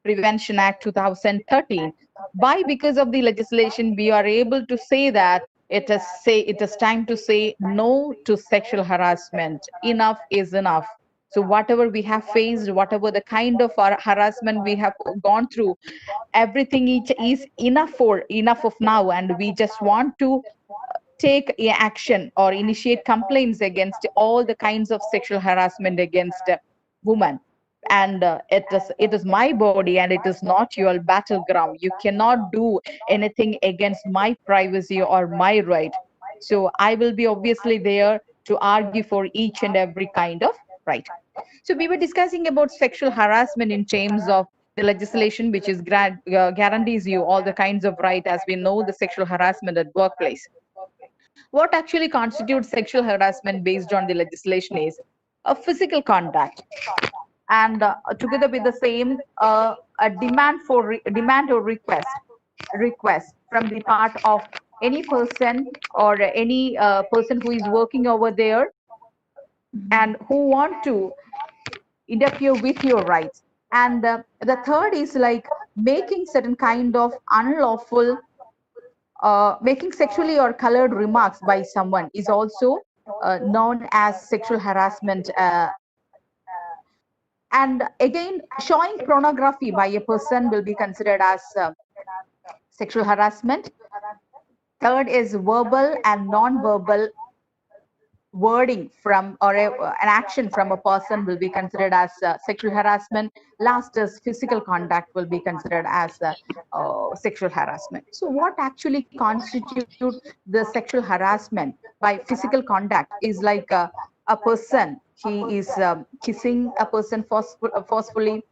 Prevention Act 2013. Why? Because of the legislation, we are able to say that it is time to say no to sexual harassment. Enough is enough. So whatever we have faced, whatever the kind of harassment we have gone through, everything is enough of now, and we just want to take action or initiate complaints against all the kinds of sexual harassment against women. And it is my body and it is not your battleground. You cannot do anything against my privacy or my right. So I will be obviously there to argue for each and every kind of right. So we were discussing about sexual harassment in terms of the legislation, which is guarantees you all the kinds of right, as we know the sexual harassment at workplace. What actually constitutes sexual harassment based on the legislation is a physical contact, and together with the same, a demand or request from the part of any person or any person who is working over there and who want to interfere with your rights. And the third is like making certain kind of unlawful, making sexually or colored remarks by someone is also known as sexual harassment. And again, showing pornography by a person will be considered as sexual harassment. Third is verbal and non-verbal wording from or an action from a person will be considered as sexual harassment. Last is physical contact will be considered as sexual harassment. So what actually constitutes the sexual harassment by physical contact is like a person, he is kissing a person forcefully,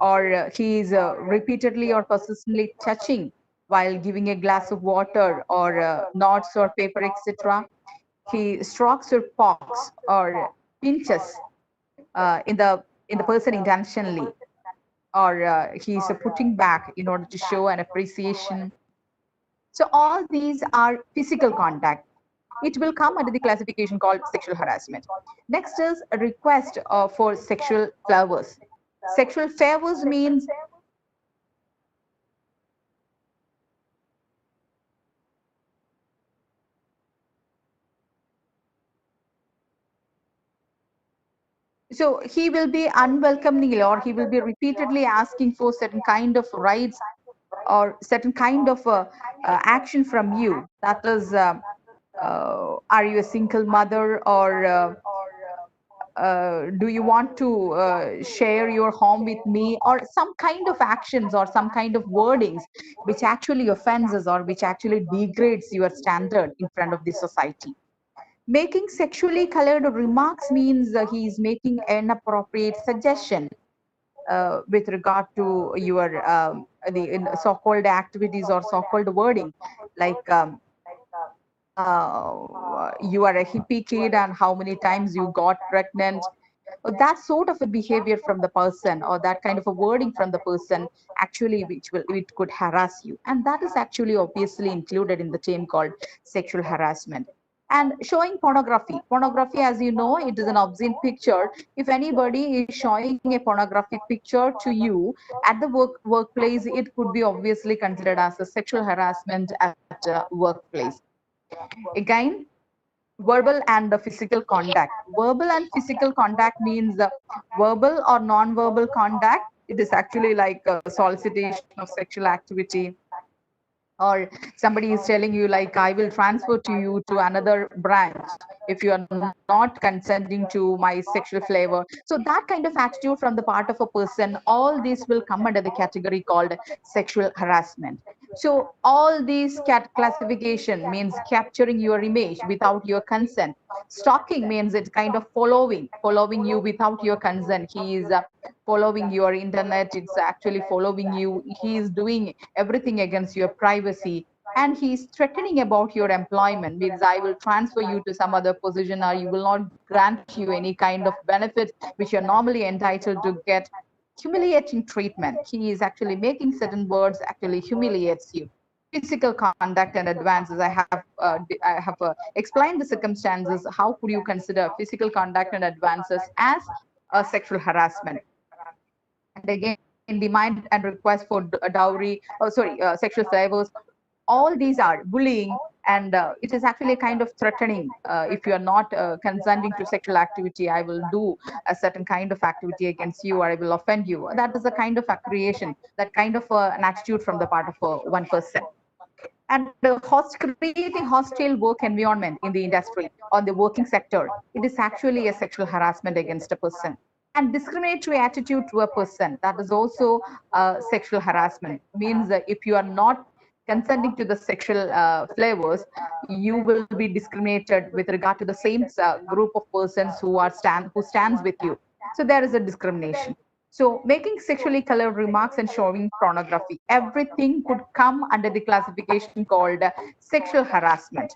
or he is repeatedly or persistently touching while giving a glass of water or knots or paper, etc. He strokes or pokes or pinches in the person intentionally, or he's putting back in order to show an appreciation. So all these are physical contact. It will come under the classification called sexual harassment. Next is a request for sexual favors. Sexual favors means so he will be unwelcomingly, or he will be repeatedly asking for certain kind of rights or certain kind of action from you. That is, are you a single mother, or do you want to share your home with me, or some kind of actions or some kind of wordings which actually offenses or which actually degrades your standard in front of the society. Making sexually colored remarks means he is making an inappropriate suggestion with regard to your the so-called activities or so-called wording, like you are a hippie kid and how many times you got pregnant. That sort of a behavior from the person, or that kind of a wording from the person, actually it could harass you, and that is actually obviously included in the term called sexual harassment. And showing pornography, as you know, it is an obscene picture. If anybody is showing a pornographic picture to you at the workplace, it could be obviously considered as a sexual harassment at workplace. Again, verbal and the physical contact. Verbal and physical contact means verbal or non-verbal contact. It is actually like a solicitation of sexual activity, or somebody is telling you like, I will transfer to you to another branch if you are not consenting to my sexual flavor. So that kind of attitude from the part of a person, all these will come under the category called sexual harassment. So all these classification means capturing your image without your consent. Stalking means it's kind of following you without your consent. He is following your internet, it's actually following you, he is doing everything against your privacy, and he is threatening about your employment, means I will transfer you to some other position, or you will not grant you any kind of benefit which you're normally entitled to get. Humiliating treatment, he is actually making certain words actually humiliates you. Physical conduct and advances, I have explained the circumstances. How could you consider physical conduct and advances as a sexual harassment? And again, demand and request for dowry, sexual favors, all these are bullying, and it is actually a kind of threatening. If you are not consenting to sexual activity, I will do a certain kind of activity against you, or I will offend you. That is a kind of a creation, that kind of an attitude from the part of one person. And creating hostile work environment in the industry or the working sector, it is actually a sexual harassment against a person. And discriminatory attitude to a person, that is also sexual harassment. Means that if you are not consenting to the sexual flavors, you will be discriminated with regard to the same group of persons who stands with you. So there is a discrimination. So making sexually colored remarks and showing pornography, everything could come under the classification called sexual harassment.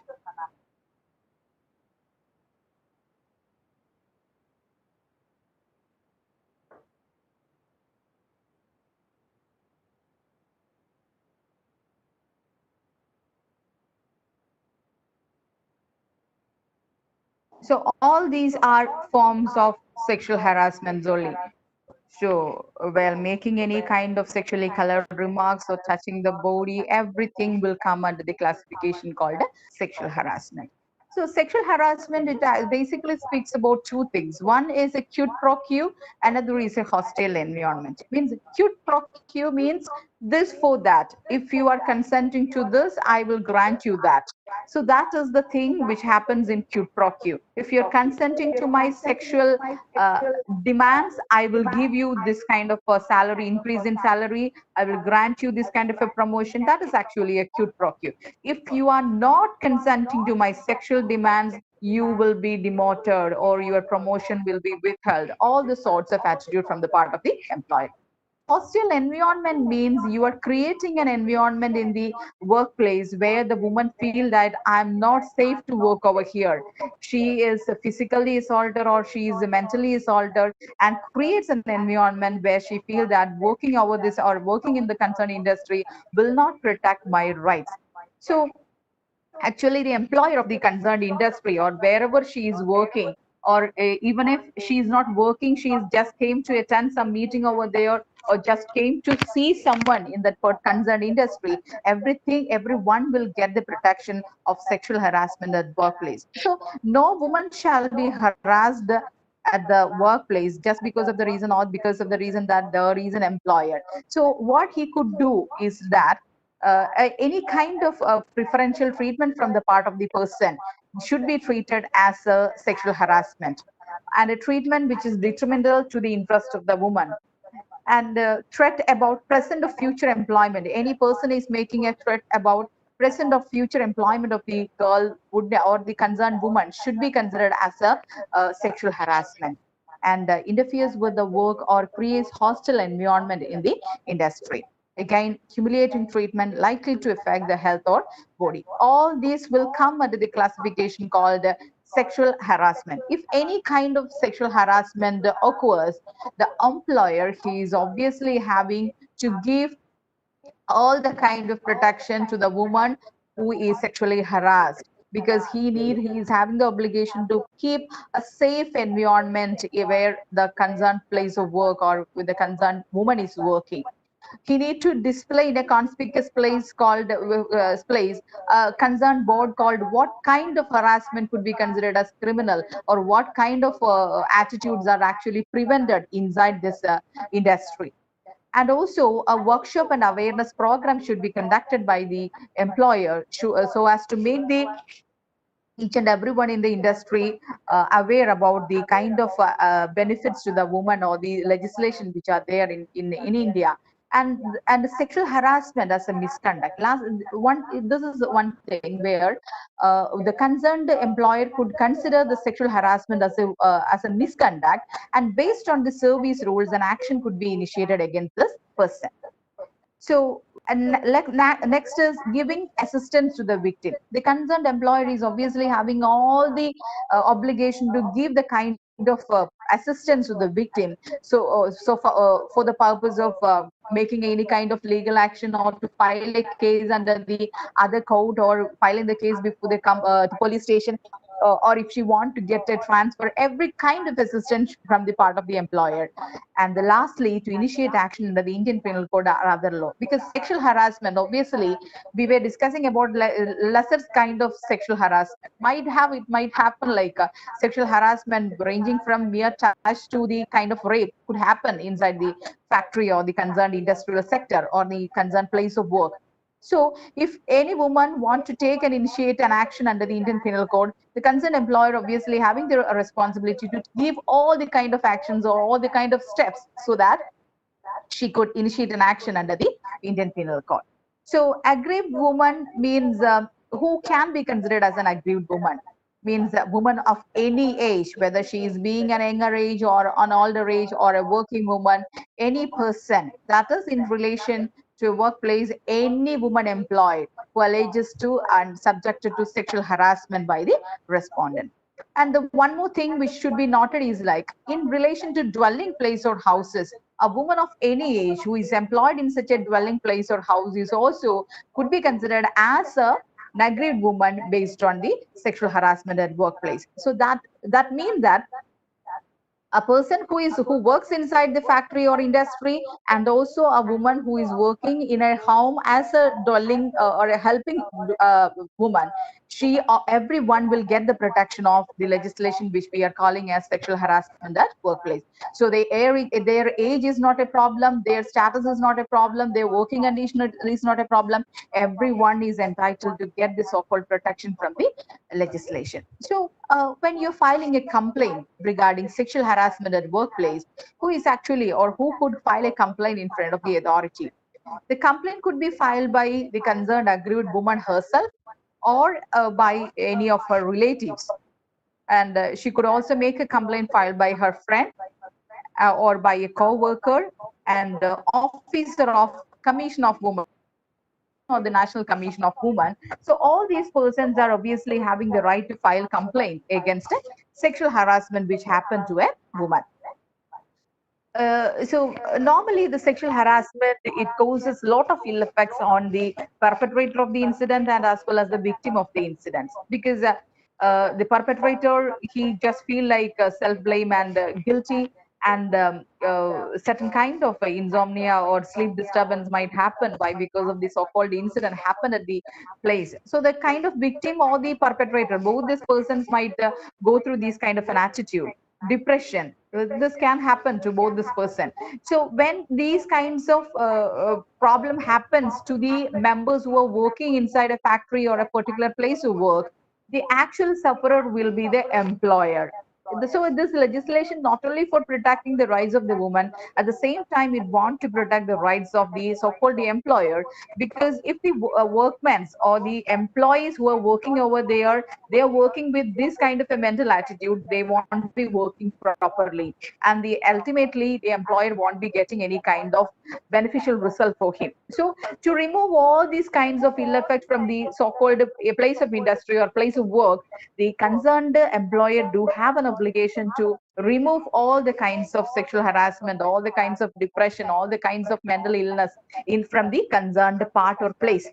So all these are forms of sexual harassment only. So while making any kind of sexually colored remarks or touching the body, everything will come under the classification called sexual harassment. So sexual harassment, it basically speaks about two things. One is a quid pro quo, another is a hostile environment. Means quid pro quo means this for that. If you are consenting to this, I will grant you that. So that is the thing which happens in quid pro quo. If you're consenting to my sexual demands, I will give you this kind of a salary, increase in salary. I will grant you this kind of a promotion. That is actually a quid pro quo. If you are not consenting to my sexual demands, you will be demoted or your promotion will be withheld. All the sorts of attitude from the part of the employer. Hostile environment means you are creating an environment in the workplace where the woman feel that I'm not safe to work over here. She is physically assaulted or she is mentally assaulted, and creates an environment where she feel that working over this or working in the concerned industry will not protect my rights. So actually the employer of the concerned industry or wherever she is working, or even if she is not working, she is just came to attend some meeting over there or just came to see someone in that concerned industry, everyone will get the protection of sexual harassment at workplace. So no woman shall be harassed at the workplace just because of the reason or because of the reason that there is an employer. So what he could do is that any kind of preferential treatment from the part of the person should be treated as a sexual harassment, and a treatment which is detrimental to the interest of the woman. And threat about present or future employment. Any person is making a threat about present or future employment of the girl would or the concerned woman should be considered as a sexual harassment, and interferes with the work or creates hostile environment in the industry. Again, humiliating treatment likely to affect the health or body. All these will come under the classification called sexual harassment. If any kind of sexual harassment occurs, the employer, he is obviously having to give all the kind of protection to the woman who is sexually harassed, because he is having the obligation to keep a safe environment where the concerned place of work or with the concerned woman is working. He need to display in a conspicuous place called concerned board called what kind of harassment could be considered as criminal, or what kind of attitudes are actually prevented inside this industry. And also a workshop and awareness program should be conducted by the employer so as to make the each and everyone in the industry aware about the kind of benefits to the woman or the legislation which are there in India, and sexual harassment as a misconduct. This is one thing where the concerned employer could consider the sexual harassment as a misconduct, and based on the service rules, an action could be initiated against this person. So, and next is giving assistance to the victim. The concerned employer is obviously having all the obligation to give the kind of assistance to the victim. So, for the purpose of making any kind of legal action or to file a case under the other court or filing the case before they come to police station, or if she want to get a transfer, every kind of assistance from the part of the employer. And lastly, to initiate action under the Indian Penal Code or other law, because sexual harassment, obviously, we were discussing about lesser kind of sexual harassment. It might happen like sexual harassment ranging from mere touch to the kind of rape could happen inside the factory or the concerned industrial sector or the concerned place of work. So if any woman want to take and initiate an action under the Indian Penal Code, the concerned employer obviously having the responsibility to give all the kind of actions or all the kind of steps so that she could initiate an action under the Indian Penal Code. So aggrieved woman means who can be considered as an aggrieved woman. Means a woman of any age, whether she is being an younger age or an older age or a working woman, any person that is in relation to a workplace, any woman employed who alleges to and subjected to sexual harassment by the respondent. And the one more thing which should be noted is like in relation to dwelling place or houses, a woman of any age who is employed in such a dwelling place or house is also could be considered as a an aggrieved woman based on the sexual harassment at workplace. So that means that a person who works inside the factory or industry, and also a woman who is working in a home as a dwelling or a helping woman, she or everyone will get the protection of the legislation which we are calling as sexual harassment at workplace. So their age is not a problem, their status is not a problem, their working condition is not a problem. Everyone is entitled to get the so-called protection from the legislation. So when you're filing a complaint regarding sexual harassment at workplace, who is actually or who could file a complaint in front of the authority? The complaint could be filed by the concerned aggrieved woman herself or by any of her relatives. And she could also make a complaint filed by her friend or by a co-worker and officer of Commission of Women or the National Commission of Women. So all these persons are obviously having the right to file complaint against a sexual harassment which happened to a woman. Normally the sexual harassment, it causes a lot of ill effects on the perpetrator of the incident and as well as the victim of the incident, because the perpetrator, he just feel like self-blame and guilty, and certain kind of insomnia or sleep disturbance might happen by because of the so-called incident happened at the place. So the kind of victim or the perpetrator, both these persons might go through this kind of an attitude, depression. This can happen to both this person. So when these kinds of problem happens to the members who are working inside a factory or a particular place of work, the actual sufferer will be the employer. So this legislation not only for protecting the rights of the woman, at the same time it wants to protect the rights of the so-called the employer, because if the workmen or the employees who are working over there, they are working with this kind of a mental attitude, they want to be working properly, and ultimately the employer won't be getting any kind of beneficial result for him. So to remove all these kinds of ill effects from the so-called place of industry or place of work, the concerned employer do have an obligation to remove all the kinds of sexual harassment, all the kinds of depression, all the kinds of mental illness in from the concerned part or place.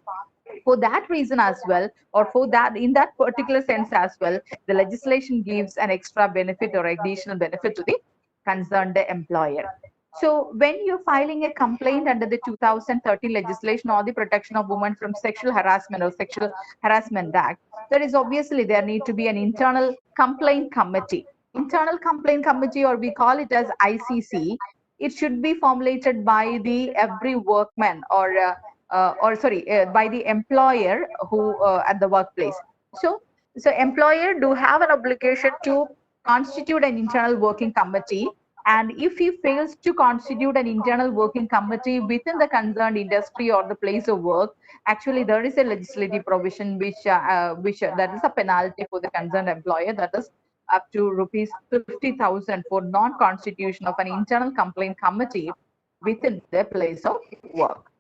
For that reason as well, or for that in that particular sense as well, the legislation gives an extra benefit or additional benefit to the concerned employer. So when you're filing a complaint under the 2013 legislation or the Protection of Women from Sexual Harassment or Sexual Harassment Act, there need to be an internal complaint committee. Internal complaint committee, or we call it as ICC. It should be formulated by the every workman or by the employer who at the workplace. So employer do have an obligation to constitute an internal working committee, and if he fails to constitute an internal working committee within the concerned industry or the place of work, actually there is a legislative provision which that is a penalty for the concerned employer, that is up to rupees 50,000 for non-constitution of an internal complaint committee within the place of work.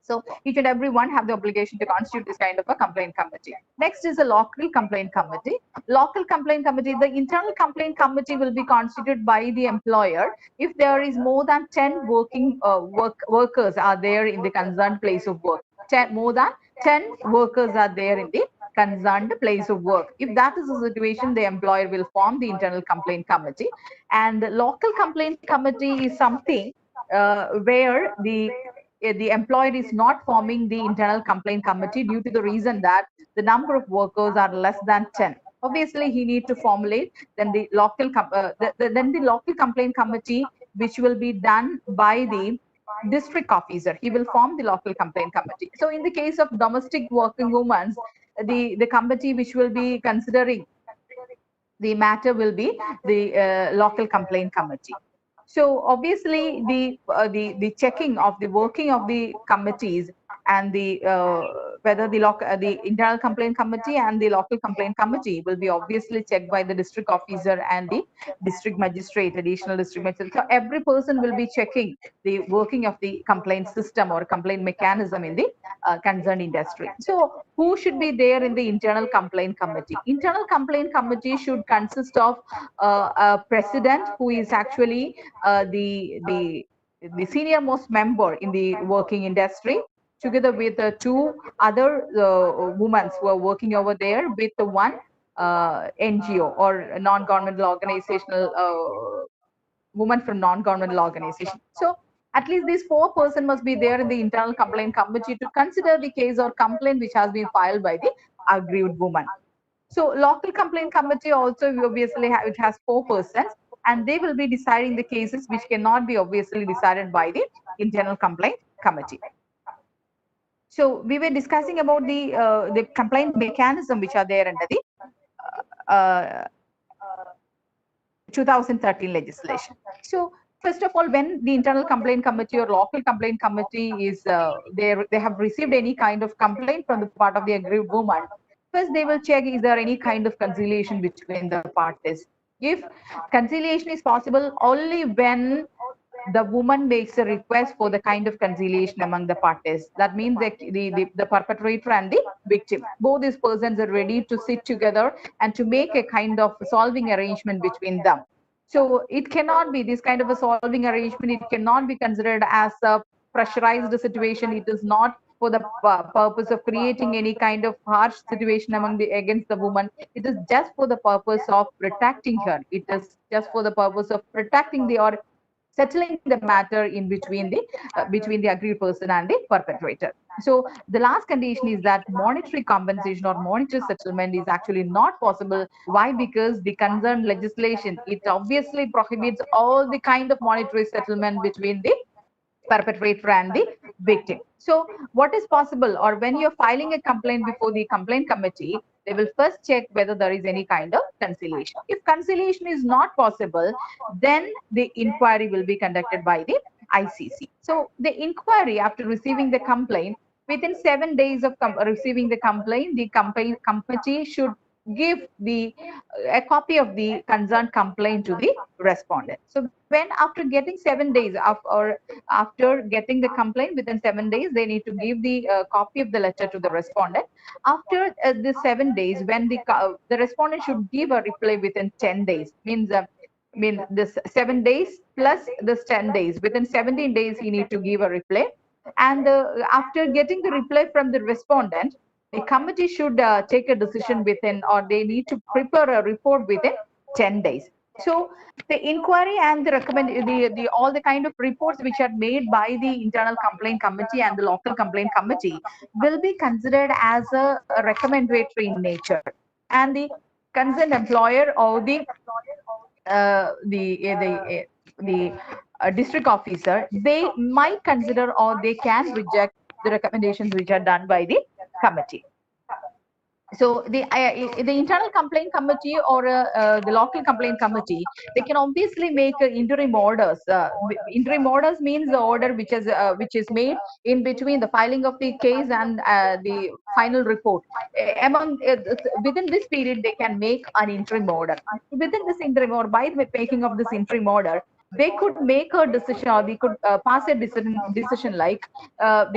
So each and every one have the obligation to constitute this kind of a complaint committee. Next is a local complaint committee. Local complaint committee, the internal complaint committee will be constituted by the employer if there is more than 10 workers are there in the concerned place of work. More than 10 workers are there in the concerned place of work. If that is the situation, the employer will form the internal complaint committee. And the local complaint committee is something where the employer is not forming the internal complaint committee due to the reason that the number of workers are less than 10. Obviously, he need to formulate then the local local complaint committee, which will be done by the district officer. He will form the local complaint committee. So in the case of domestic working women, the committee which will be considering the matter will be the local complaint committee. So obviously the checking of the working of the committees and the whether the internal complaint committee and the local complaint committee will be obviously checked by the district officer and the district magistrate, additional district magistrate. So every person will be checking the working of the complaint system or complaint mechanism in the concerned industry. So who should be there in the internal complaint committee? Internal complaint committee should consist of a president who is actually the senior most member in the working industry, together with two other women who are working over there with one NGO or non-governmental organizational woman from non-governmental organization. So at least these 4 persons must be there in the internal complaint committee to consider the case or complaint which has been filed by the aggrieved woman. So local complaint committee also obviously it has 4 persons, and they will be deciding the cases which cannot be obviously decided by the internal complaint committee. So we were discussing about the complaint mechanism which are there under the 2013 legislation. So first of all, when the internal complaint committee or local complaint committee is they have received any kind of complaint from the part of the aggrieved woman, first they will check is there any kind of conciliation between the parties. If conciliation is possible only when the woman makes a request for the kind of conciliation among the parties. That means that the perpetrator and the victim, both these persons are ready to sit together and to make a kind of solving arrangement between them. So it cannot be this kind of a solving arrangement. It cannot be considered as a pressurized situation. It is not for the purpose of creating any kind of harsh situation against the woman. It is just for the purpose of protecting her. It is just for the purpose of protecting or settling the matter in between the aggrieved person and the perpetrator. So the last condition is that monetary compensation or monetary settlement is actually not possible. Why? Because the concerned legislation, it obviously prohibits all the kind of monetary settlement between the perpetrator and the victim. So what is possible, or when you're filing a complaint before the complaint committee, they will first check whether there is any kind of conciliation. If conciliation is not possible, then the inquiry will be conducted by the ICC. So the inquiry, after receiving the complaint, within 7 days of receiving the complaint, the committee should give a copy of the concerned complaint to the respondent. So when after getting 7 days or after getting the complaint within 7 days, they need to give the copy of the letter to the respondent. After the 7 days, when the respondent should give a reply within 10 days, means this 7 days plus this 10 days, within 17 days he need to give a reply. And after getting the reply from the respondent, the committee should take a decision within, or they need to prepare a report within 10 days. So the inquiry and the all the kind of reports which are made by the internal complaint committee and the local complaint committee will be considered as a recommendatory in nature, and the concerned employer or the district officer, they might consider or they can reject the recommendations which are done by the committee. So the internal complaint committee or the local complaint committee, they can obviously make interim orders. Interim orders means the order which is made in between the filing of the case and the final report. Within this period, they can make an interim order. Within this interim, or by the making of this interim order, they could make a decision, or they could pass a decision like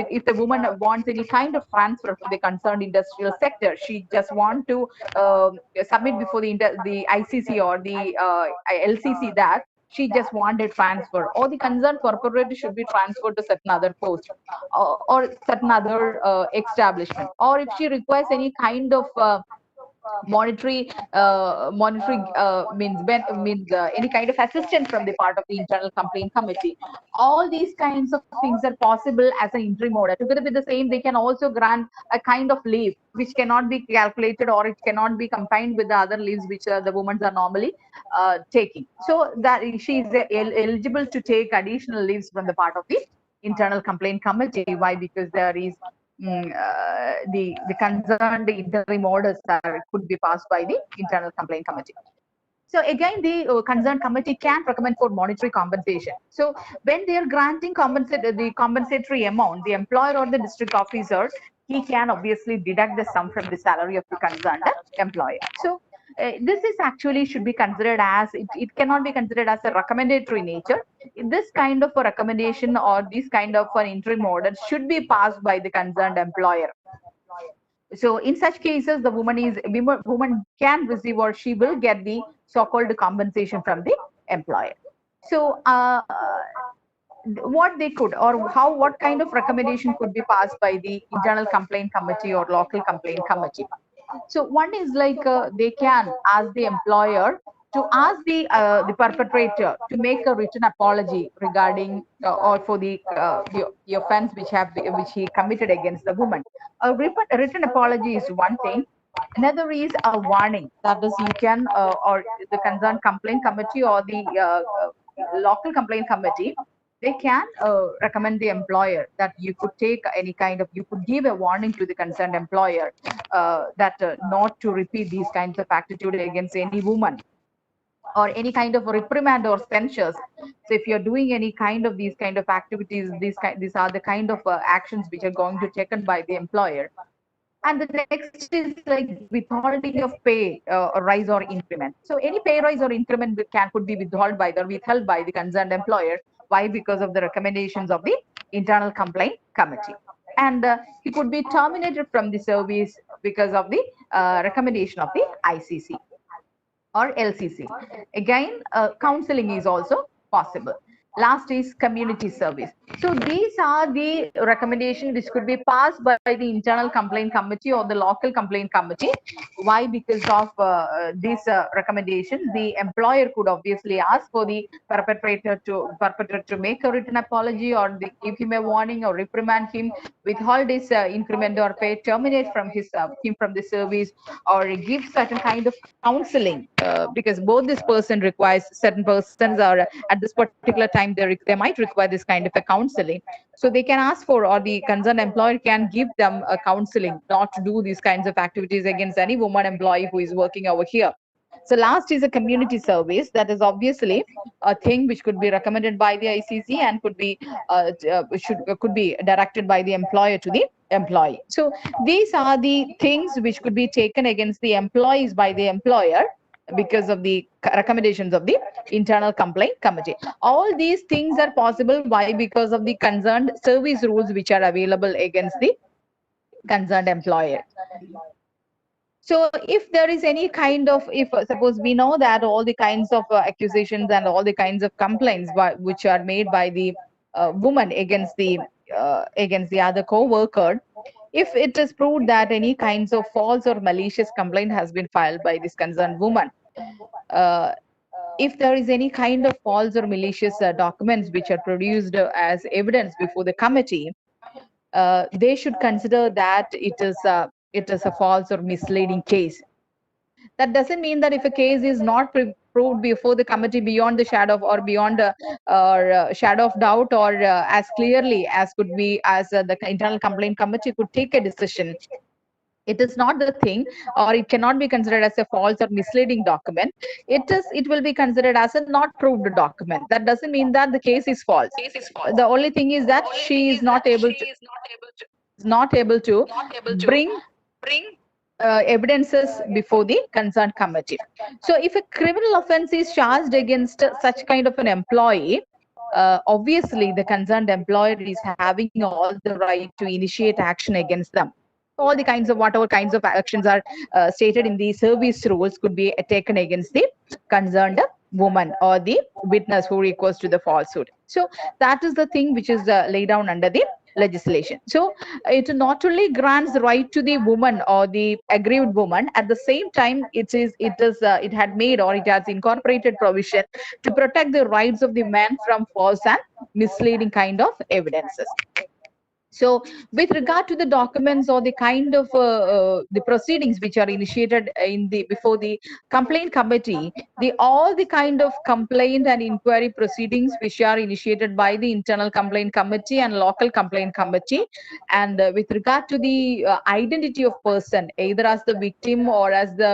if the woman wants any kind of transfer to the concerned industrial sector, she just want to submit before the ICC or the LCC that she just wanted transfer, or the concerned corporate should be transferred to certain other post or certain other establishment, or if she requires any kind of monetary means any kind of assistance from the part of the internal complaint committee. All these kinds of things are possible as an interim order. Together with the same, they can also grant a kind of leave which cannot be calculated, or it cannot be combined with the other leaves which the women are normally taking. So that she is eligible to take additional leaves from the part of the internal complaint committee. Why? Because there is the concerned interim orders that could be passed by the internal complaint committee. So again, the concerned committee can recommend for monetary compensation. So when they are granting the compensatory amount, the employer or the district officer, he can obviously deduct the sum from the salary of the concerned employer. So this is actually should be considered as, it cannot be considered as a recommendatory nature. This kind of a recommendation or this kind of an interim order should be passed by the concerned employer. So in such cases, the woman can receive or she will get the so-called compensation from the employer. So what they could, or what kind of recommendation could be passed by the internal complaint committee or local complaint committee? So one is like they can ask the employer to ask the perpetrator to make a written apology regarding or for the offense which he committed against the woman. A written apology is one thing. Another is a warning. That is, you can or the concerned complaint committee or the local complaint committee, they can recommend the employer that you could take any kind of, you could give a warning to the concerned employer that not to repeat these kinds of attitude against any woman, or any kind of reprimand or censures. So if you're doing any kind of these kind of activities, these are the kind of actions which are going to be taken by the employer. And the next is like withholding of pay, rise or increment. So any pay rise or increment could be withheld by the concerned employer. Why? Because of the recommendations of the internal complaint committee. And he could be terminated from the service because of the recommendation of the ICC or LCC. Again, counseling is also possible. Last is community service. So these are the recommendations which could be passed by the internal complaint committee or the local complaint committee. Why? Because of these recommendations, the employer could obviously ask for the perpetrator to make a written apology, or they give him a warning or reprimand him, withhold his increment or pay, terminate from him from the service, or give certain kind of counseling, because both this person requires, certain persons are at this particular time they might require this kind of a counseling. So they can ask for, or the concerned employer can give them a counseling not to do these kinds of activities against any woman employee who is working over here. So last is a community service. That is obviously a thing which could be recommended by the ICC and could be directed by the employer to the employee. So these are the things which could be taken against the employees by the employer because of the recommendations of the internal complaint committee. All these things are possible. Why? Because of the concerned service rules which are available against the concerned employer. So if there is any kind of, if suppose we know that all the kinds of accusations and all the kinds of complaints which are made by the woman against the other co-worker, if it is proved that any kinds of false or malicious complaint has been filed by this concerned woman, if there is any kind of false or malicious documents which are produced as evidence before the committee, they should consider that it is a false or misleading case. That doesn't mean that if a case is not proved before the committee beyond the shadow of, or beyond shadow of doubt, or as clearly as could be, as the internal complaint committee could take a decision, it is not the thing, or it cannot be considered as a false or misleading document. It will be considered as a not proved document. That doesn't mean that the case is false. The only thing is that she is not able to bring evidences before the concerned committee. So if a criminal offense is charged against such kind of an employee, obviously the concerned employer is having all the right to initiate action against them. All the kinds of, whatever kinds of actions are stated in the service rules could be taken against the concerned woman or the witness who requests to the falsehood. So that is the thing which is laid down under the legislation. So it not only grants the right to the woman or the aggrieved woman, at the same time it had made, or it has incorporated provision to protect the rights of the man from false and misleading kind of evidences. So, with regard to the documents or the kind of the proceedings which are initiated in the before the complaint committee, the all the kind of complaint and inquiry proceedings which are initiated by the internal complaint committee and local complaint committee, and with regard to the identity of person, either as the victim or as the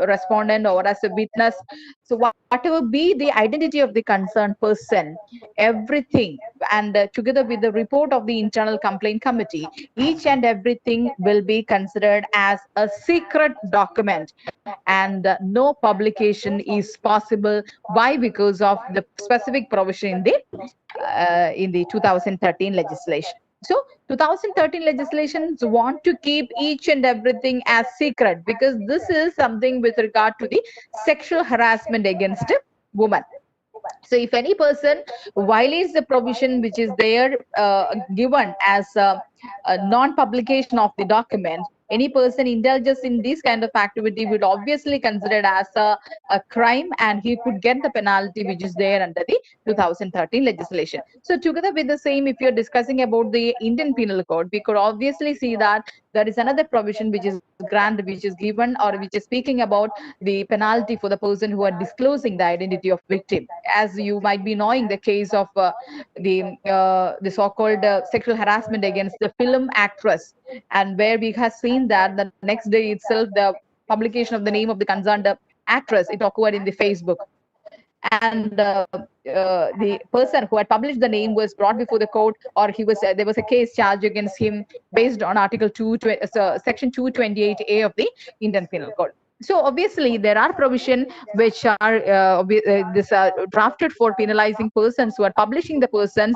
respondent or as a witness. So, whatever be the identity of the concerned person, everything, and together with the report of the internal complaint committee, each and everything will be considered as a secret document, and no publication is possible. Why? Because of the specific provision in the 2013 legislation. So 2013 legislations want to keep each and everything as secret, because this is something with regard to the sexual harassment against women. So if any person violates the provision which is there given as a non-publication of the document, any person indulges in this kind of activity would obviously considered as a crime, and he could get the penalty which is there under the 2013 legislation. So together with the same, if you're discussing about the Indian Penal Code, we could obviously see that there is another provision which is granted, which is given or which is speaking about the penalty for the person who are disclosing the identity of victim. As you might be knowing the case of the so-called sexual harassment against the film actress, and where we have seen that the next day itself the publication of the name of the concerned actress, it occurred in the Facebook, and the person who had published the name was brought before the court, or he was there was a case charged against him based on article section 228A of the Indian Penal Code. So obviously there are provisions which are drafted for penalizing persons who are publishing the persons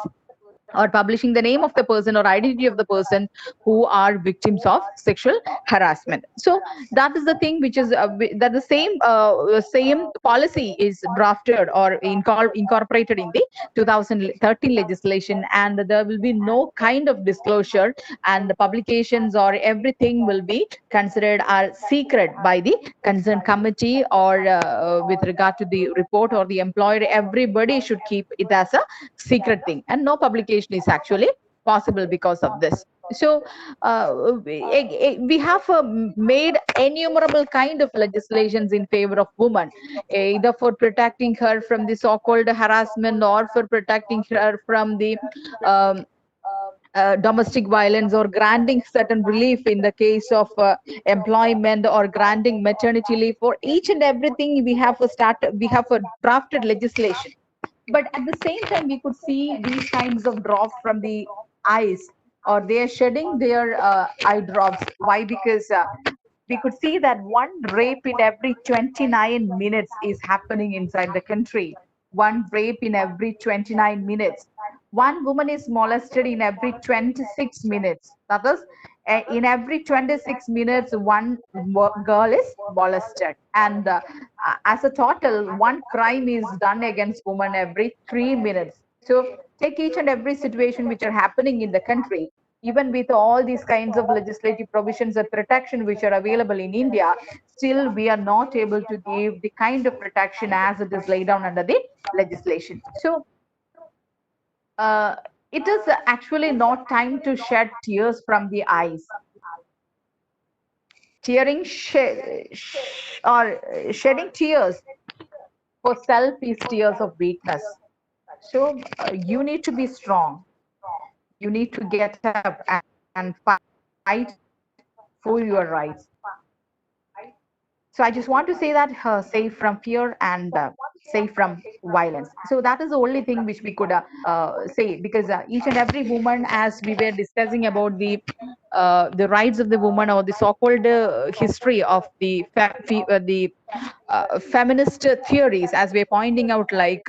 or publishing the name of the person or identity of the person who are victims of sexual harassment. So that is the thing which is that the same policy is drafted or incorporated in the 2013 legislation, and there will be no kind of disclosure, and the publications or everything will be considered as secret by the concerned committee, or with regard to the report or the employer, everybody should keep it as a secret thing, and no publication is actually possible because of this. So we have made innumerable kind of legislations in favor of women, either for protecting her from the so-called harassment or for protecting her from the domestic violence, or granting certain relief in the case of employment, or granting maternity leave. For each and everything we have a drafted legislation. But at the same time, we could see these kinds of drops from the eyes, or they are shedding their eye drops. Why? Because we could see that one rape in every 29 minutes is happening inside the country. One rape in every 29 minutes. One woman is molested in every 26 minutes. That is, in every 26 minutes, one girl is molested. And as a total, one crime is done against women every 3 minutes. So take each and every situation which are happening in the country. Even with all these kinds of legislative provisions and protection which are available in India, still we are not able to give the kind of protection as it is laid down under the legislation. So it is actually not time to shed tears from the eyes. Shedding tears for self is tears of weakness. So you need to be strong. You need to get up and fight for your rights. So I just want to say that safe from fear and safe from violence. So that is the only thing which we could say, because each and every woman, as we were discussing about the rights of the woman, or the so-called history of the feminist theories, as we're pointing out, like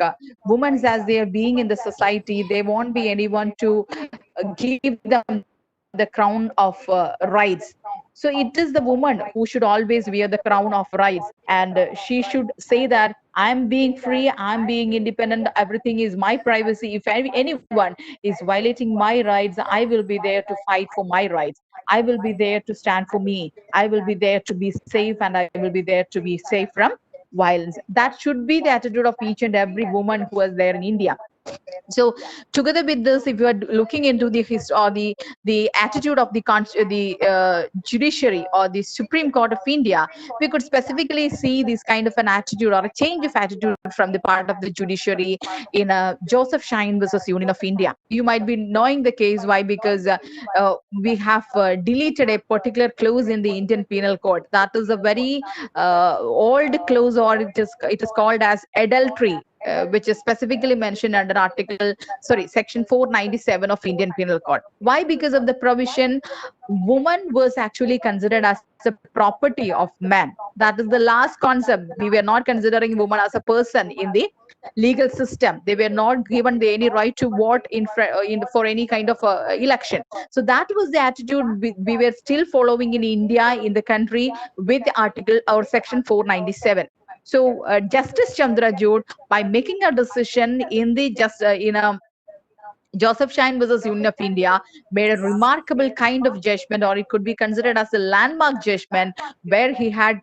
women as they are being in the society, there won't be anyone to give them the crown of rights. So it is the woman who should always wear the crown of rights, and she should say that I'm being free, I'm being independent, everything is my privacy. If anyone is violating my rights, I will be there to fight for my rights. I will be there to stand for me. I will be there to be safe, and I will be there to be safe from violence. That should be the attitude of each and every woman who is there in India. So together with this, if you are looking into the history or the attitude of the judiciary or the Supreme Court of India, we could specifically see this kind of an attitude or a change of attitude from the part of the judiciary in Joseph Shine versus Union of India. You might be knowing the case. Why? Because we have deleted a particular clause in the Indian Penal Code. That is a very old clause, or it is called as adultery. Which is specifically mentioned under section 497 of Indian Penal Code. Why? Because of the provision, woman was actually considered as a property of man. That is the last concept. We were not considering woman as a person in the legal system. They were not given any right to vote for any kind of election. So that was the attitude we were still following in India, in the country, with the article or section 497. So Justice Chandrachud, by making a decision in the Joseph Shine versus Union of India, made a remarkable kind of judgment, or it could be considered as a landmark judgment, where he had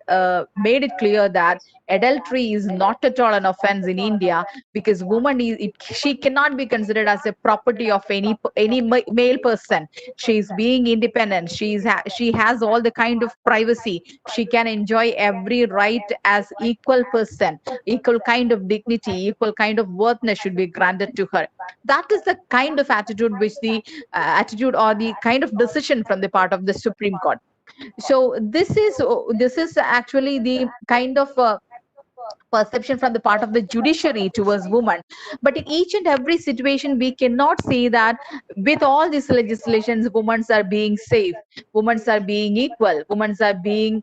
made it clear that adultery is not at all an offense in India, because woman she cannot be considered as a property of any male person. She is being independent. She has all the kind of privacy. She can enjoy every right as equal person. Equal kind of dignity, equal kind of worthiness should be granted to her. That is the kind of attitude which the attitude or the kind of decision from the part of the Supreme Court. So this is actually the kind of perception from the part of the judiciary towards women. But in each and every situation, we cannot say that with all these legislations, women are being safe, women are being equal, women are being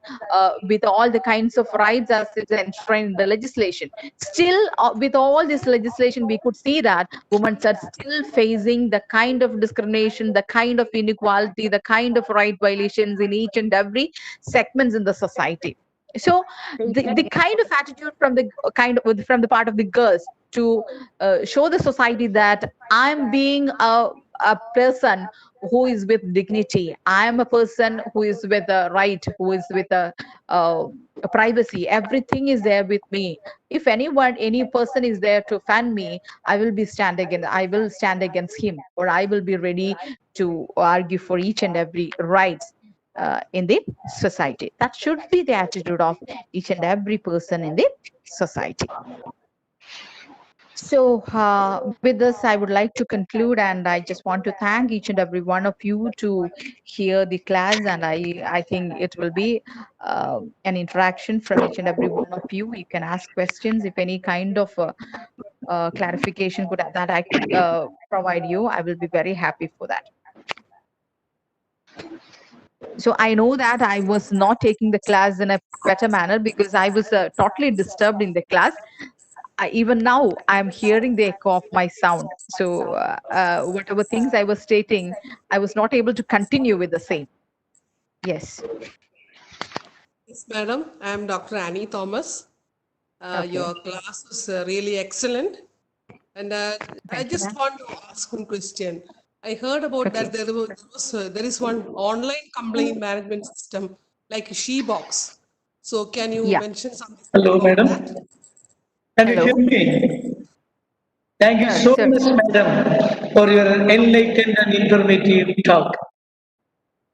with all the kinds of rights as it's enshrined in the legislation. Still, with all this legislation, we could see that women are still facing the kind of discrimination, the kind of inequality, the kind of right violations in each and every segments in the society. So the kind of attitude from the part of the girls to show the society that I'm being a person who is with dignity. I am a person who is with a right, who is with a privacy. Everything is there with me. If any person is there to offend me, I will stand against him, or I will be ready to argue for each and every right in the society. That should be the attitude of each and every person in the society. So with this, I would like to conclude, and I just want to thank each and every one of you to hear the class, and I think it will be an interaction from each and every one of you. You can ask questions if any kind of clarification that I could provide you. I will be very happy for that. So I know that I was not taking the class in a better manner because I was totally disturbed in the class. Even now, I'm hearing the echo of my sound. So whatever things I was stating, I was not able to continue with the same. Yes. Yes, madam. I am Dr. Annie Thomas. Okay. Your class was really excellent. And I just want to ask one question. I heard about that there is one online complaint management system like SheBox. So can you mention something? Hello, about madam. that? Can you hear me? Thank you so much, madam, for your enlightened and informative talk.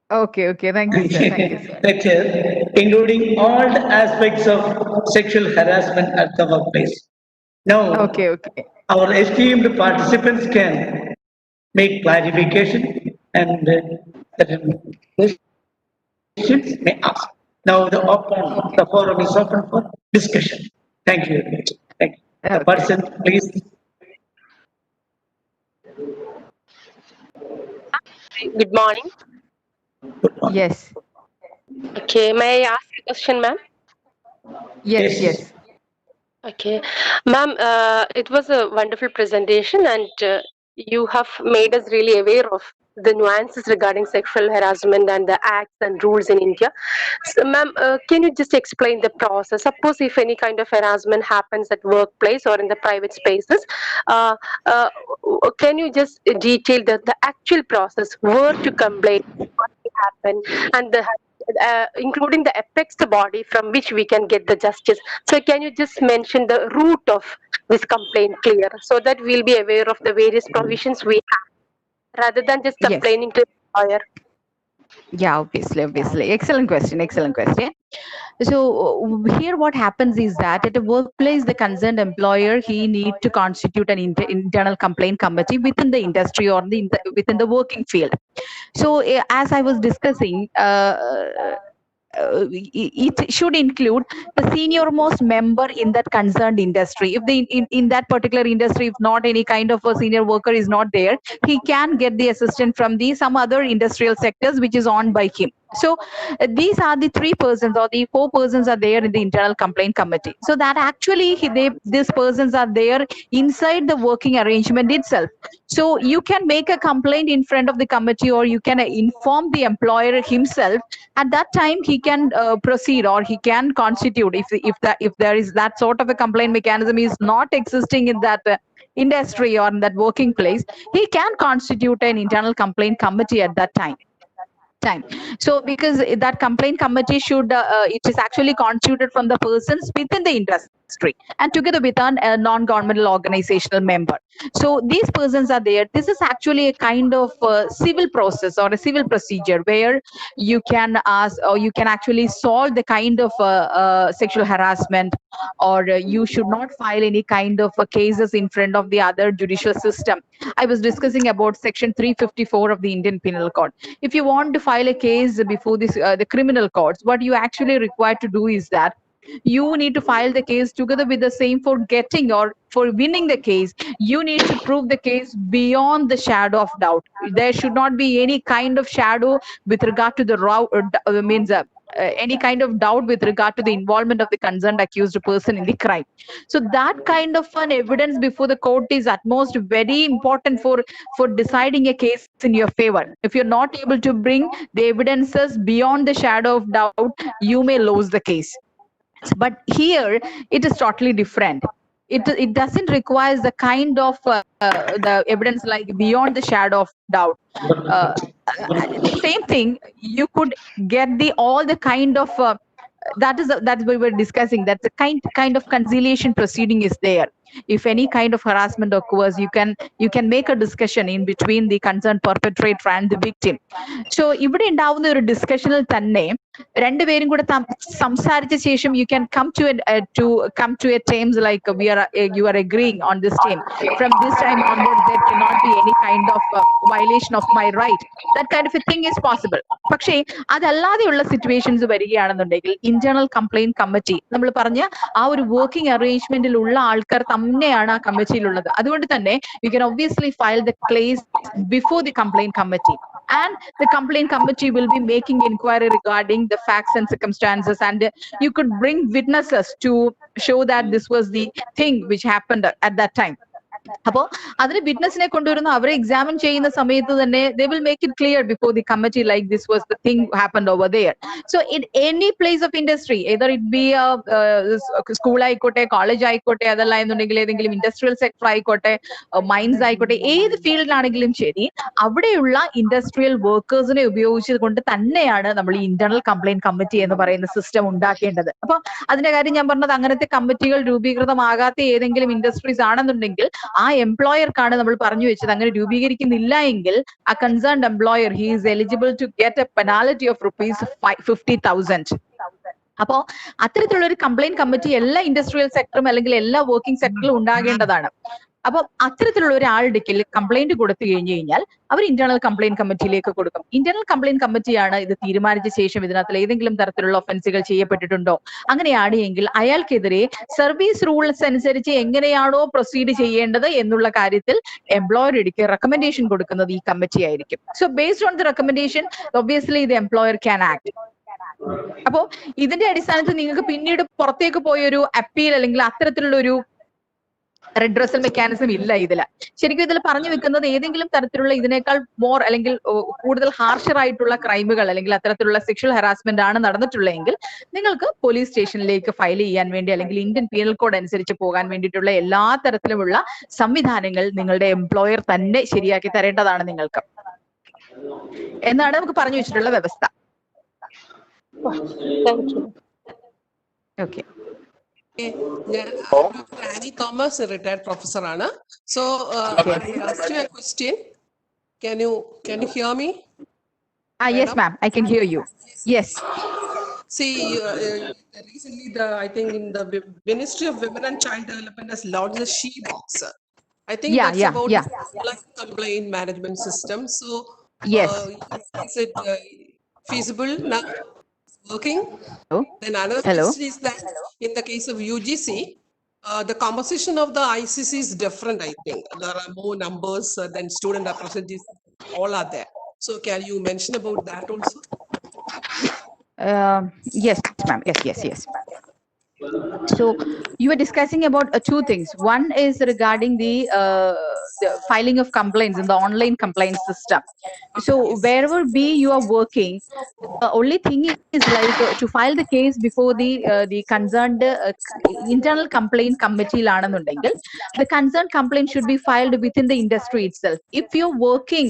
Okay. Thank you, sir. Thank you, sir. Lecture, including all the aspects of sexual harassment at the workplace. Now, okay. Our esteemed participants can make clarification and certain questions may ask. Now the forum is open for discussion. Thank you. Thank you. The person, please. Good morning. Yes. Okay, may I ask a question, ma'am? Yes. Okay, ma'am, it was a wonderful presentation, and you have made us really aware of the nuances regarding sexual harassment and the acts and rules in India. So, ma'am, can you just explain the process? Suppose if any kind of harassment happens at workplace or in the private spaces, can you just detail the actual process, where to complain, what will happen, and the including the apex body from which we can get the justice. So can you just mention the root of this complaint clear so that we'll be aware of the various provisions we have rather than just Yes. complaining to the lawyer? Yeah, obviously. Excellent question. So here what happens is that at a workplace, the concerned employer, he need to constitute an internal complaint committee within the industry or within the working field. So as I was discussing, it should include the senior most member in that concerned industry. If in that particular industry, if not any kind of a senior worker is not there, he can get the assistance from some other industrial sectors which is owned by him. So these are the 3 persons or the 4 persons are there in the internal complaint committee. So that actually these persons are there inside the working arrangement itself. So you can make a complaint in front of the committee, or you can inform the employer himself. At that time, he can proceed, or he can constitute if there is that sort of a complaint mechanism is not existing in that industry or in that working place, he can constitute an internal complaint committee at that time. So because that complaint committee should it is actually constituted from the persons within the industry and together with a non-governmental organizational member. So these persons are there. This is actually a kind of civil process or a civil procedure where you can ask, or you can actually solve the kind of sexual harassment, or you should not file any kind of cases in front of the other judicial system. I was discussing about section 354 of the Indian Penal Code. If you want to file a case before the criminal courts, what you actually required to do is that you need to file the case together with the same for getting or for winning the case. You need to prove the case beyond the shadow of doubt. There should not be any kind of shadow with regard to the any kind of doubt with regard to the involvement of the concerned accused person in the crime. So that kind of an evidence before the court is at most very important for deciding a case in your favor. If you're not able to bring the evidences beyond the shadow of doubt, you may lose the case. But here it is totally different. It doesn't require the kind of the evidence like beyond the shadow of doubt. Same thing, you could get all the kind of that we were discussing, that the kind of conciliation proceeding is there. If any kind of harassment occurs, you can make a discussion in between the concerned perpetrator and the victim. So ഇവിടെ ഉണ്ടാവുന്ന ഒരു ഡിസ്കഷനിൽ തന്നെ രണ്ടുപേരും കൂടെ സംസാരിച്ച ശേഷം you can come to a terms like you are agreeing on this term. From this time onwards, there cannot be any kind of violation of my right. That kind of a thing is possible. പക്ഷേ അതല്ലാതെയുള്ള situations വരികയാണെന്നുണ്ടെങ്കിൽ internal complaint committee, നമ്മൾ പറഞ്ഞ ആ ഒരു working അറേഞ്ച്മെന്റിലുള്ള ആൾക്കാർ തന്നെയാണ് ആ കമ്മിറ്റിയിലുള്ളത്. അതുകൊണ്ട് തന്നെ you can obviously file the case before the complaint committee, and the complaint committee will be making inquiry regarding the facts and circumstances, and you could bring witnesses to show that this was the thing which happened at that time. അപ്പോൾ അതിന് വിറ്റ്നസിനെ കൊണ്ടുവരുന്ന അവരെ examine ചെയ്യുന്ന സമയത്ത് തന്നെ they will make it clear before the committee like this was the thing happened over there. So in any place of industry, either it be a school ആയിക്കോട്ടെ, college ആയിക്കോട്ടെ, അതല്ല എന്നുണ്ടെങ്കിൽ ഏതെങ്കിലും ഇൻഡസ്ട്രിയൽ സെക്ടർ ആയിക്കോട്ടെ, mines ആയിക്കോട്ടെ, ഏത് ഫീൽഡിലാണെങ്കിലും ശരി, അവിടെയുള്ള ഇൻഡസ്ട്രിയൽ വർക്കേഴ്സിനെ ഉപയോഗിച്ചുകൊണ്ട് തന്നെയാണ് നമ്മൾ ഈ ഇന്റേണൽ കംപ്ലൈന്റ് കമ്മിറ്റി എന്ന് പറയുന്ന സിസ്റ്റം ഉണ്ടാക്കേണ്ടത്. അപ്പൊ അതിന്റെ കാര്യം ഞാൻ പറഞ്ഞത്, അങ്ങനത്തെ കമ്മിറ്റികൾ രൂപീകൃതമാകാത്ത ഏതെങ്കിലും ഇൻഡസ്ട്രീസ് ആണെന്നുണ്ടെങ്കിൽ ആ എംപ്ലോയർക്കാണ് നമ്മൾ പറഞ്ഞു വെച്ചത്. അങ്ങനെ രൂപീകരിക്കുന്നില്ല എങ്കിൽ ആ concerned employer he is eligible to get a penalty of ₹50,000. അപ്പോ അത്തരത്തിലുള്ള ഒരു കംപ്ലൈന്റ് കമ്മിറ്റി എല്ലാ ഇൻഡസ്ട്രിയൽ സെക്ടറും അല്ലെങ്കിൽ എല്ലാ വർക്കിംഗ് സെക്ടറിലും ഉണ്ടാകേണ്ടതാണ്. അപ്പൊ അത്തരത്തിലുള്ള ഒരാളുടെ കംപ്ലൈന്റ് കൊടുത്തു കഴിഞ്ഞാൽ അവർ ഇന്റേണൽ കംപ്ലൈന്റ് കമ്മിറ്റിയിലേക്ക് കൊടുക്കും. ഇന്റേണൽ കംപ്ലൈന്റ് കമ്മിറ്റിയാണ് ഇത് തീരുമാനിച്ച ശേഷം ഇതിനകത്ത് ഏതെങ്കിലും തരത്തിലുള്ള ഒഫൻസുകൾ ചെയ്യപ്പെട്ടിട്ടുണ്ടോ, അങ്ങനെയാണ് എങ്കിൽ അയാൾക്കെതിരെ സർവീസ് റൂൾസ് അനുസരിച്ച് എങ്ങനെയാണോ പ്രൊസീഡ് ചെയ്യേണ്ടത് എന്നുള്ള കാര്യത്തിൽ എംപ്ലോയർ എടുക്കുക റെക്കമെൻഡേഷൻ കൊടുക്കുന്നത് ഈ കമ്മിറ്റി ആയിരിക്കും. So based on the recommendation obviously the employer can act. അപ്പോ ഇതിന്റെ അടിസ്ഥാനത്തിൽ നിങ്ങൾക്ക് പിന്നീട് പുറത്തേക്ക് പോയൊരു അപ്പീൽ അല്ലെങ്കിൽ അത്തരത്തിലുള്ള ഒരു റെഡ്രസൽ മെക്കാനിസം ഇല്ല ഇതില്. ശരിക്കും ഇതിൽ പറഞ്ഞു വെക്കുന്നത് ഏതെങ്കിലും തരത്തിലുള്ള ഇതിനേക്കാൾ മോർ അല്ലെങ്കിൽ കൂടുതൽ ഹാർഷർ ആയിട്ടുള്ള ക്രൈമുകൾ അല്ലെങ്കിൽ അത്തരത്തിലുള്ള സെക്ഷൽ ഹറാസ്മെന്റ് ആണ് നടന്നിട്ടുള്ളതെങ്കിൽ നിങ്ങൾക്ക് പോലീസ് സ്റ്റേഷനിലേക്ക് ഫയൽ ചെയ്യാൻ വേണ്ടി അല്ലെങ്കിൽ ഇന്ത്യൻ പീനൽ കോഡ് അനുസരിച്ച് പോകാൻ വേണ്ടിയിട്ടുള്ള എല്ലാ തരത്തിലുമുള്ള സംവിധാനങ്ങൾ നിങ്ങളുടെ എംപ്ലോയർ തന്നെ ശരിയാക്കി തരേണ്ടതാണ് നിങ്ങൾക്ക് എന്നാണ് നമുക്ക് പറഞ്ഞു വെച്ചിട്ടുള്ള വ്യവസ്ഥ. Thank you. Okay. Dr. Annie Thomas, a retired professor, Anna. So I asked you a question. Can you hear me? Yes, ma'am. I can hear you. Yes. See, recently, I think in the Ministry of Women and Child Development has launched the She Box. I think Yeah, that's yeah, about yeah. the complaint management system. So, Yes. is it feasible now? Working? Hello? Then another Hello? question is that in the case of UGC, the composition of the ICC is different, I think. There are more numbers than student representatives. All are there. So can you mention about that also? Yes, ma'am. Yes. So you were discussing about two things. One is regarding the filing of complaints in the online complaint system. So wherever be you are working, the only thing is like to file the case before the concerned internal complaint committee ലാണെന്നുണ്ടെങ്കിൽ the concerned complaint should be filed within the industry itself. If you're working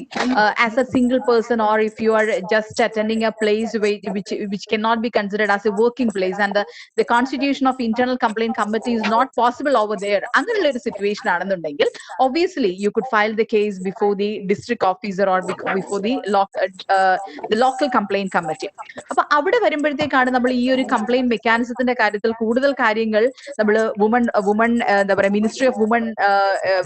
as a single person, or if you are just attending a place which cannot be considered as a working place, and the constitution of internal complaint committee is not possible over there, അങ്ങനെയുള്ള ഒരു situation ആണെന്നുണ്ടെങ്കിൽ obviously you could file the case before the district officer or before the local complaint committee. അപ്പൊ അവിടെ വരുമ്പോഴത്തേക്കാണ് നമ്മൾ ഈ ഒരു complaint മെക്കാനിസത്തിന്റെ കാര്യത്തിൽ കൂടുതൽ കാര്യങ്ങൾ നമ്മൾ വുമൺ എന്താ പറയാ മിനിസ്ട്രി ഓഫ് വുമൺ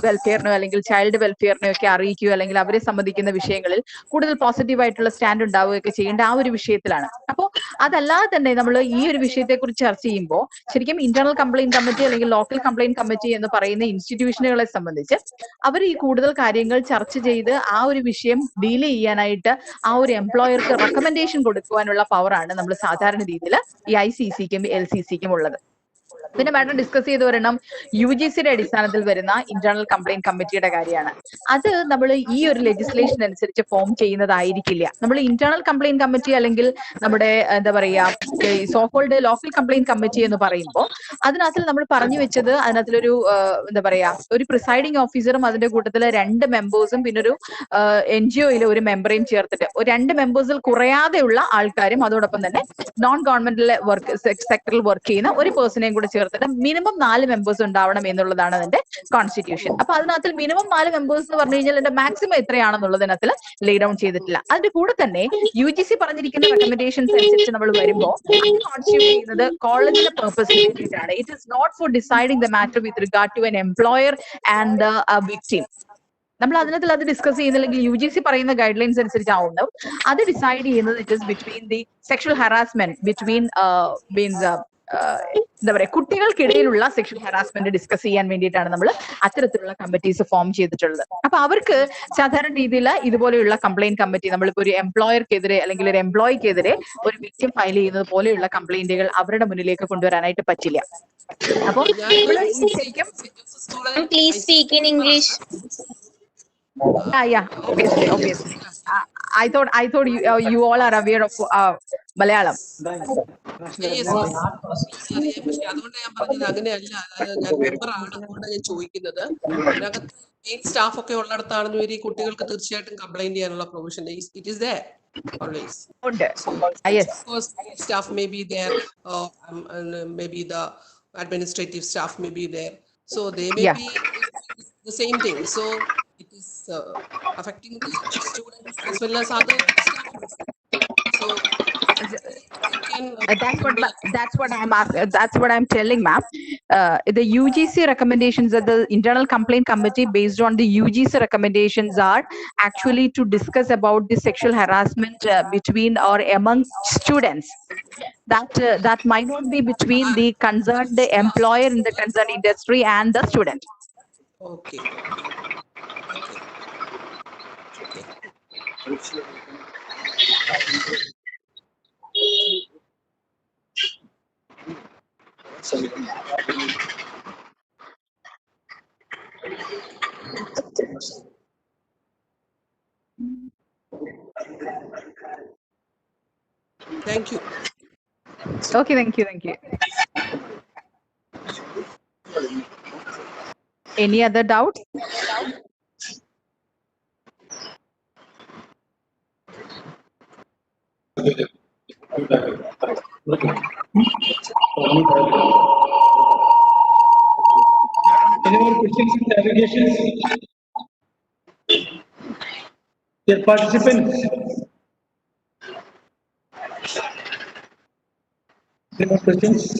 വെൽഫെയറിനോ അല്ലെങ്കിൽ ചൈൽഡ് വെൽഫെയറിനോ ഒക്കെ അറിയിക്കുകയോ അല്ലെങ്കിൽ അവരെ സംബന്ധിക്കുന്ന വിഷയങ്ങളിൽ കൂടുതൽ പോസിറ്റീവ് ആയിട്ടുള്ള സ്റ്റാൻഡ് ഉണ്ടാവുകയൊക്കെ ചെയ്യേണ്ട ആ ഒരു വിഷയത്തിലാണ്. അപ്പോൾ അതല്ലാതെ തന്നെ നമ്മൾ ഈ ഒരു വിഷയത്തെക്കുറിച്ച് ചർച്ച ചെയ്യുമ്പോൾ ശരിക്കും ഇന്റേണൽ കംപ്ലൈന്റ് കമ്മിറ്റി അല്ലെങ്കിൽ ലോക്കൽ കംപ്ലൈന്റ് കമ്മിറ്റി എന്ന് പറയുന്ന ഇൻസ്റ്റിറ്റ്യൂഷനുകളെ സംബന്ധിച്ച് അവർ ഈ കൂടുതൽ കാര്യങ്ങൾ ചർച്ച ചെയ്ത് ആ ഒരു വിഷയം ഡീൽ ചെയ്യാനായിട്ട് ആ ഒരു എംപ്ലോയർക്ക് റെക്കമെൻഡേഷൻ കൊടുക്കുവാനുള്ള പവറാണ് നമ്മൾ സാധാരണ രീതിയിൽ ഈ ICCക്കും LCCക്കും ഉള്ളത്. പിന്നെ മാഡം ഡിസ്കസ് ചെയ്ത് വരണം UGCയുടെ അടിസ്ഥാനത്തിൽ വരുന്ന ഇന്റേണൽ കംപ്ലൈന്റ് കമ്മിറ്റിയുടെ കാര്യമാണ്. അത് നമ്മൾ ഈ ഒരു ലെജിസ്ലേഷൻ അനുസരിച്ച് ഫോം ചെയ്യുന്നതായിരിക്കില്ല. നമ്മൾ ഇന്റേണൽ കംപ്ലൈന്റ് കമ്മിറ്റി അല്ലെങ്കിൽ നമ്മുടെ എന്താ പറയാ സോക്കോൾഡ് ലോക്കൽ കംപ്ലൈന്റ് കമ്മിറ്റി എന്ന് പറയുമ്പോൾ അതിനകത്തിൽ നമ്മൾ പറഞ്ഞു വെച്ചത് അതിനകത്തിലൊരു എന്താ പറയാ ഒരു പ്രിസൈഡിംഗ് ഓഫീസറും അതിന്റെ കൂട്ടത്തിൽ 2 മെമ്പേഴ്സും പിന്നെ ഒരു NGOയിൽ ഒരു മെമ്പറേയും ചേർത്തിട്ട് 2 മെമ്പേഴ്സിൽ കുറയാതെയുള്ള ആൾക്കാരും അതോടൊപ്പം തന്നെ നോൺ ഗവൺമെന്റൽ സെക്ടറിൽ വർക്ക് ചെയ്യുന്ന ഒരു പേഴ്സണെയും കൂടെ ചേർത്തിട്ട് മിനിമം 4 മെമ്പേഴ്സ് ഉണ്ടാവണം എന്നുള്ളതാണ് അതിന്റെ കോൺസ്റ്റിറ്റ്യൂഷൻ. അപ്പൊ അതിനകത്തിൽ മിനിമം 4 മെമ്പേഴ്സ് എന്ന് പറഞ്ഞു കഴിഞ്ഞാൽ അതിന്റെ മാക്സിമം എത്രയാണെന്നുള്ളതിനകത്തിൽ ലേ ഡൗൺ ചെയ്തിട്ടില്ല. അതിന്റെ കൂടെ തന്നെ UGC പറഞ്ഞിരിക്കുന്ന റെക്കമെൻഡേഷൻസ് അനുസരിച്ച് നമ്മൾ വരുമ്പോൾ അത് കോൺസ്റ്റിറ്റ്യൂട്ട് ചെയ്യുന്നത് കോളേജിന്റെ പർപ്പസിന് വേണ്ടിയിട്ടാണ്. It is not for deciding the matter with regard to an employer and the victim. നമ്മൾ അതിനകത്തിൽ അത് ഡിസ്കസ് ചെയ്യുന്നില്ലെങ്കിൽ UGC പറയുന്ന ഗൈഡ് ലൈൻസ് അനുസരിച്ചാവുന്നു അത് ഡിസൈഡ് ചെയ്യുന്നത് it is between the sexual harassment between means എന്താ പറയാ കുട്ടികൾക്കിടയിലുള്ള സെക്ഷൽ ഹറാസ്മെന്റ് ഡിസ്കസ് ചെയ്യാൻ വേണ്ടിയിട്ടാണ് നമ്മൾ അത്തരത്തിലുള്ള കമ്മിറ്റീസ് ഫോം ചെയ്തിട്ടുള്ളത്. അപ്പൊ അവർക്ക് സാധാരണ രീതിയിൽ ഇതുപോലെയുള്ള കംപ്ലൈന്റ് കമ്മിറ്റി നമ്മളിപ്പോ ഒരു എംപ്ലോയർക്കെതിരെ അല്ലെങ്കിൽ ഒരു എംപ്ലോയിക്കെതിരെ ഒരു വിക്ടിം ഫയൽ ചെയ്യുന്നത് പോലെയുള്ള കംപ്ലൈന്റുകൾ അവരുടെ മുന്നിലേക്ക് കൊണ്ടുവരാനായിട്ട് പറ്റില്ല. അപ്പൊ ശരിക്കും Please speak in English. Yeah, obviously. I thought you all are aware of Malayalam. Yes, അറിയാം. പക്ഷെ അതുകൊണ്ട് ഞാൻ പറഞ്ഞത് അങ്ങനെയല്ല. ഞാൻ മെമ്പറാണ്, അതുകൊണ്ടാണ് ഞാൻ ചോദിക്കുന്നത്. അതിനകത്ത് മെയിൻ സ്റ്റാഫ് ഒക്കെ ഉള്ളിടത്താണെന്ന് വരെ കുട്ടികൾക്ക് തീർച്ചയായിട്ടും കംപ്ലൈന്റ് ചെയ്യാനുള്ള provision it is there always. So, Yes. of course, staff may be there, maybe the administrative staff may be there. So they may be the same thing. So it is affecting the students as well as other staff. So that's what I'm telling, ma'am. The UGC recommendations of the internal complaint committee based on the UGC recommendations are actually to discuss about the sexual harassment between or among students. That might not be between the concerned employer in the concerned industry and the student. Okay. Thank you. Okay, thank you. Any other doubts? Any more questions and clarifications? Dear participants, any more questions?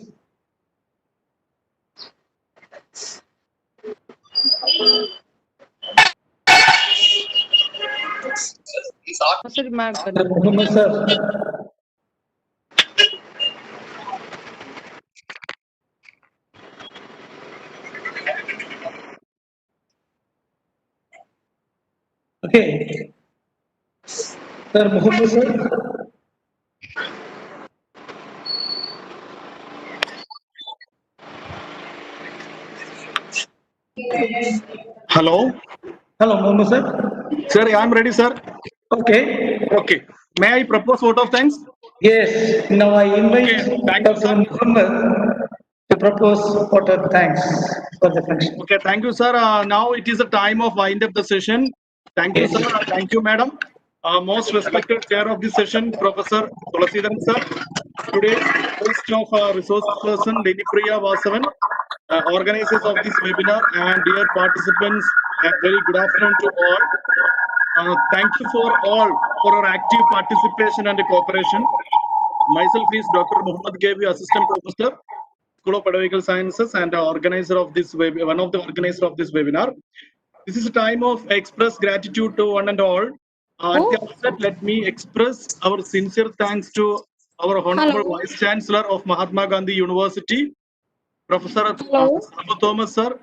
Muhammad sir. Okay. Sir, Muhammad sir. Hello. Hello, Muhammad sir. Sir, I am ready, sir. Okay. Okay. May I propose vote of thanks? Yes. Now I invite Okay, thank you, Dr. sir. Muhammad to propose vote of thanks for the function. Okay, thank you, sir. Now it is the time of wind up the session. Thank you, sir. Thank you, madam. Most respected chair of this session, Professor Tulasidaran, sir. Today's host of resource person, Lady Priya Vasavan, organizers of this webinar, and dear participants, a very good afternoon to all. Thank you for all for your active participation and cooperation. Myself is Dr. Muhammad Kevi, Assistant Professor, School of Pedagogical Sciences, and organizer of this one of the organizers of this webinar. This is a time of express gratitude to one and all. At the outset, let me express our sincere thanks to our Honorable Vice Chancellor of Mahatma Gandhi University, Professor Sabu Thomas, sir.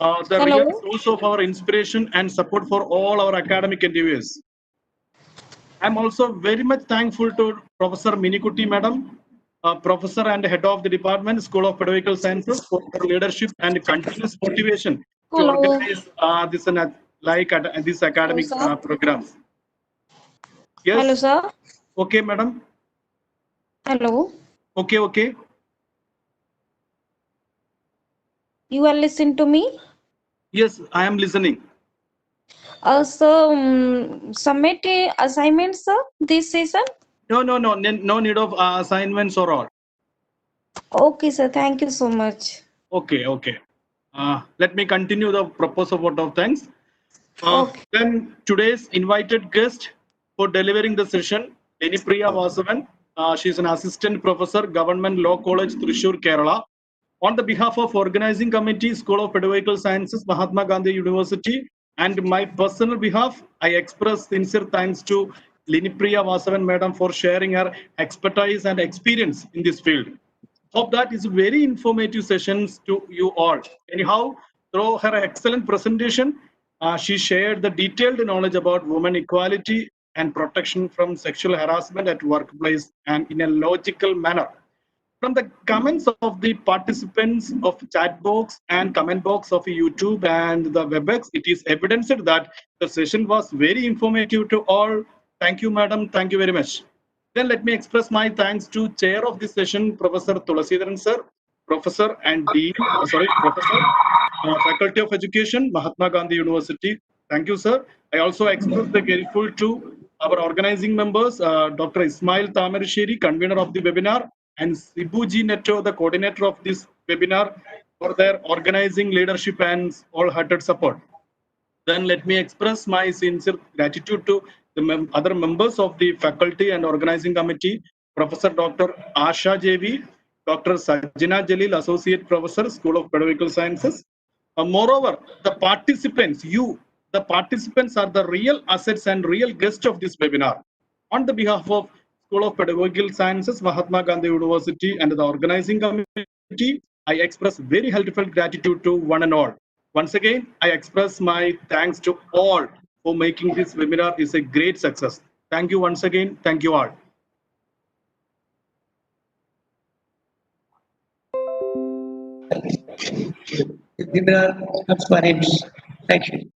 The real source of our inspiration and support for all our academic endeavors. I'm also very much thankful to Professor Minikuti, madam, professor and head of the department, School of Pedagogical Sciences, for her leadership and continuous motivation to organize these academic programs. Yes. Hello, sir. Okay, madam. Hello. Okay. You are listening to me? Yes, I am listening. So, submit assignments, sir, this session? No need of assignments or all. Okay, sir. Thank you so much. Okay. Let me continue the proposal vote of thanks. Then today's invited guest for delivering the session, Lady Priya Vasavan. She is an assistant professor, Government Law College, Thrissur, Kerala. On the behalf of organizing committee, School of Pedagogical Sciences, Mahatma Gandhi University, and my personal behalf, I express sincere thanks to Lady Priya Vasavan, madam, for sharing her expertise and experience in this field. Hope that is very informative sessions to you all. Anyhow, through her excellent presentation, she shared the detailed knowledge about women equality and protection from sexual harassment at workplace and in a logical manner. From the comments of the participants of chat box and comment box of YouTube and the WebEx, it is evidenced that the session was very informative to all. Thank you, madam. Thank you very much. Then let me express my thanks to chair of this session, Professor Tulasidaran sir, Professor and Dean, Professor, Faculty of Education, Mahatma Gandhi University. Thank you, sir. I also express the grateful to our organizing members, Dr. Ismail Tamarisheri, convener of the webinar, and Sibuji Netto, the coordinator of this webinar, for their organizing leadership and all-hearted support. Then let me express my sincere gratitude to the other members of the faculty and organizing committee, Professor Dr. Asha JV, Dr. Sajina Jalil, Associate Professor, School of Pedagogical Sciences. Moreover, the participants are the real assets and real guests of this webinar. On the behalf of School of Pedagogical Sciences, Mahatma Gandhi University, and the organizing committee, I express very heartfelt gratitude to one and all. Once again, I express my thanks to all for making this webinar is a great success. Thank you once again. Thank you all. Webinar comes for ends. Thank you.